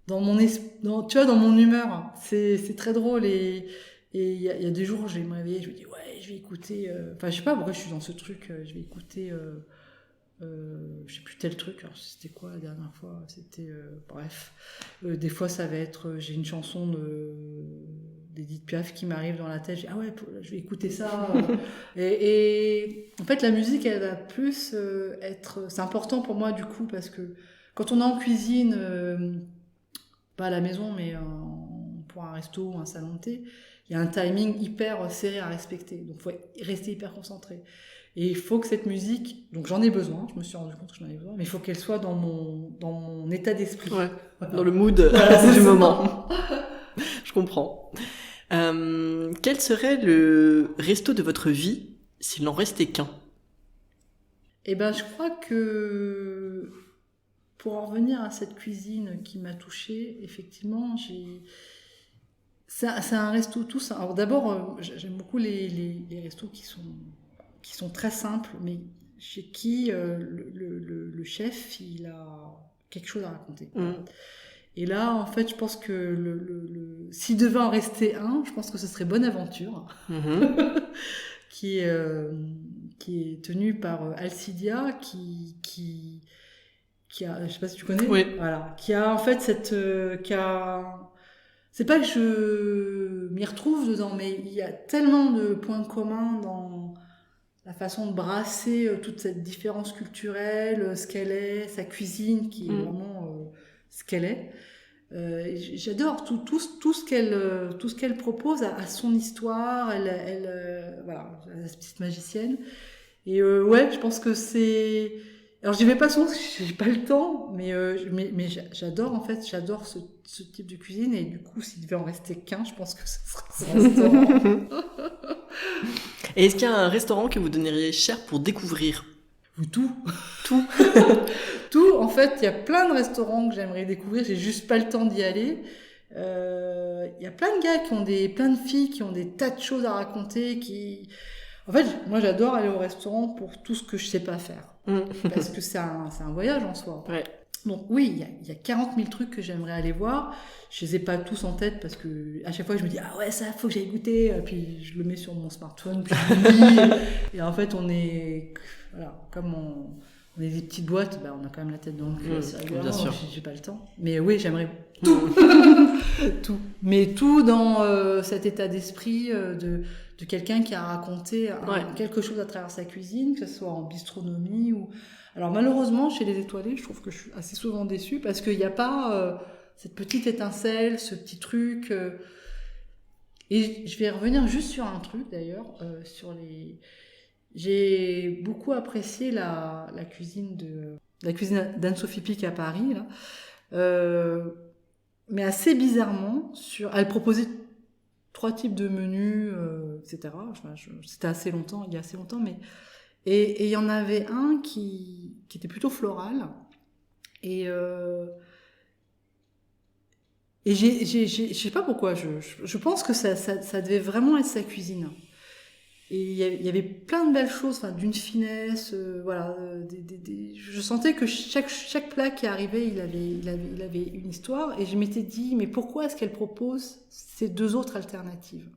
mon humeur. C'est très drôle, et il y a des jours où je vais me réveiller, je me dis ouais, je vais écouter. Enfin, je sais pas pourquoi je suis dans ce truc. Je vais écouter. Je sais plus tel truc. Alors c'était quoi la dernière fois ? C'était bref. Des fois, ça va être. J'ai une chanson d'Edith Piaf qui m'arrive dans la tête, je dis, ah ouais, je vais écouter ça. Et en fait, la musique, elle va plus c'est important pour moi du coup, parce que quand on est en cuisine, pas à la maison, mais pour un resto ou un salon de thé, il y a un timing hyper serré à respecter, donc il faut rester hyper concentré. Et il faut que cette musique, donc j'en ai besoin, je me suis rendu compte que j'en avais besoin, mais il faut qu'elle soit dans mon état d'esprit.
Ouais,
voilà.
Dans le mood du moment. Je comprends. Quel serait le resto de votre vie s'il n'en restait qu'un ?
Eh ben, je crois que pour en revenir à cette cuisine qui m'a touchée, effectivement, c'est un resto tout simple. Alors d'abord, j'aime beaucoup les restos qui sont très simples, mais chez qui le chef, il a quelque chose à raconter. Et là, en fait, je pense que s'il devait en rester un, je pense que ce serait Bonaventure, qui est tenu par Alcidia, qui a, je sais pas si tu connais,
oui.
Voilà, qui a en fait c'est pas que je m'y retrouve dedans, mais il y a tellement de points communs dans la façon de brasser toute cette différence culturelle, ce qu'elle est, sa cuisine qui est vraiment ce qu'elle est. J'adore tout ce qu'elle propose à son histoire. Voilà, la petite magicienne. Et ouais, je pense que c'est. Alors j'y vais pas souvent parce que j'ai pas le temps, mais j'adore en fait, j'adore ce type de cuisine, et du coup s'il devait en rester qu'un, je pense que ce serait ce restaurant.
Et est-ce qu'il y a un restaurant que vous donneriez cher pour découvrir ?
Ou tout.
Tout.
Tout. En fait, il y a plein de restaurants que j'aimerais découvrir. J'ai juste pas le temps d'y aller. Il y a plein de gars plein de filles qui ont des tas de choses à raconter. En fait, moi, j'adore aller au restaurant pour tout ce que je sais pas faire. Parce que c'est un voyage en soi.
Ouais.
Donc oui, il y a 40 000 trucs que j'aimerais aller voir. Je les ai pas tous en tête parce que à chaque fois je me dis ah ouais ça faut que j'aille goûter. Puis je le mets sur mon smartphone puis je lis. Et en fait comme on est des petites boîtes, on a quand même la tête dans le cul. C'est
bien sûr.
J'ai pas le temps. Mais oui, j'aimerais tout, tout. Mais tout dans cet état d'esprit de quelqu'un qui a raconté quelque chose à travers sa cuisine, que ce soit en bistronomie ou. Alors malheureusement, chez les étoilés, je trouve que je suis assez souvent déçue parce qu'il n'y a pas cette petite étincelle, ce petit truc. Et je vais revenir juste sur un truc d'ailleurs, J'ai beaucoup apprécié la cuisine d'Anne-Sophie Pic à Paris, là. Mais assez bizarrement, elle proposait 3 types de menus, etc. C'était il y a assez longtemps, mais et il y en avait un qui était plutôt floral et je sais pas pourquoi, je pense que ça devait vraiment être sa cuisine. Et il y avait plein de belles choses, d'une finesse, voilà. Je sentais que chaque plat qui arrivait, il avait une histoire. Et je m'étais dit, mais pourquoi est-ce qu'elle propose ces 2 autres alternatives ?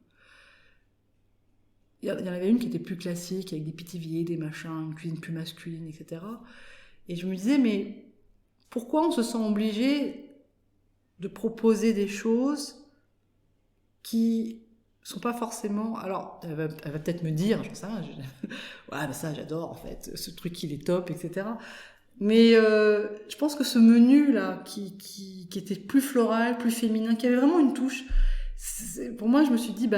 Il y en avait une qui était plus classique, avec des pithiviers, des machins, une cuisine plus masculine, etc. Et je me disais, mais pourquoi on se sent obligé de proposer des choses qui sont pas forcément... Alors, elle va peut-être me dire, j'en sais rien, ouais, mais ça, j'adore, en fait, ce truc, il est top, etc. Mais je pense que ce menu-là, qui était plus floral, plus féminin, qui avait vraiment une touche, pour moi, je me suis dit,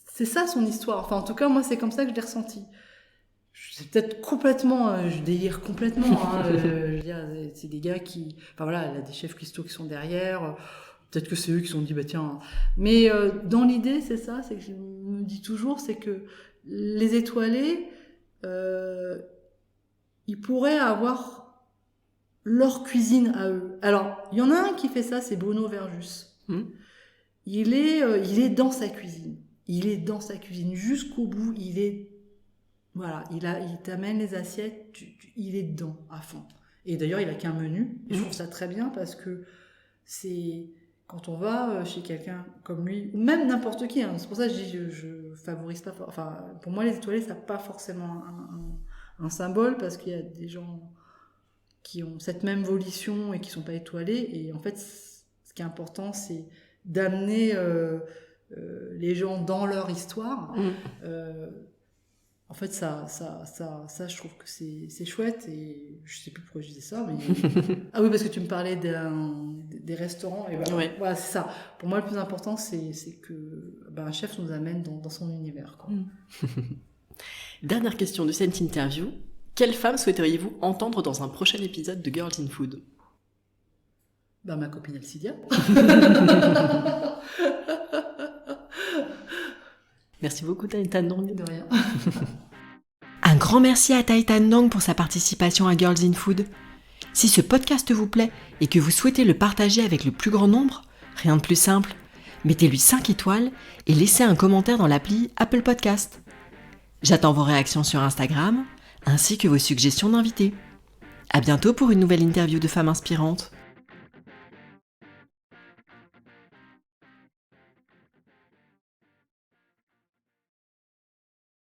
c'est ça son histoire. Enfin, en tout cas, moi, c'est comme ça que je l'ai ressenti. C'est peut-être complètement... je délire complètement. Je veux dire, c'est des gars qui... Enfin, voilà, il y a des chefs cuistots qui sont derrière. Peut-être que c'est eux qui se sont dit, tiens... Mais dans l'idée, c'est ça. C'est que je me dis toujours, c'est que les étoilés, ils pourraient avoir leur cuisine à eux. Alors, il y en a un qui fait ça, c'est Bruno Verjus. Il est dans sa cuisine. Il est dans sa cuisine jusqu'au bout. Voilà, il t'amène les assiettes, il est dedans à fond. Et d'ailleurs, il a qu'un menu. Et je trouve ça très bien parce que c'est quand on va chez quelqu'un comme lui, ou même n'importe qui. C'est pour ça que je favorise pas. Enfin, pour moi, les étoilés, ça n'a pas forcément un symbole parce qu'il y a des gens qui ont cette même volition et qui sont pas étoilés. Et en fait, ce qui est important, c'est d'amener les gens dans leur histoire. En fait, ça, je trouve que c'est chouette et je sais plus pourquoi je disais ça, mais ah oui, parce que tu me parlais des restaurants et voilà, c'est ça. Pour moi, le plus important, c'est que un chef nous amène dans son univers, quoi.
Dernière question de cette interview. Quelle femme souhaiteriez-vous entendre dans un prochain épisode de Girls in Food ?
Ma copine Alcidia.
Merci beaucoup, Taitan Dong.
De rien.
Un grand merci à Taitan Dong pour sa participation à Girls in Food. Si ce podcast vous plaît et que vous souhaitez le partager avec le plus grand nombre, rien de plus simple, mettez-lui 5 étoiles et laissez un commentaire dans l'appli Apple Podcast. J'attends vos réactions sur Instagram, ainsi que vos suggestions d'invités. À bientôt pour une nouvelle interview de femmes inspirantes.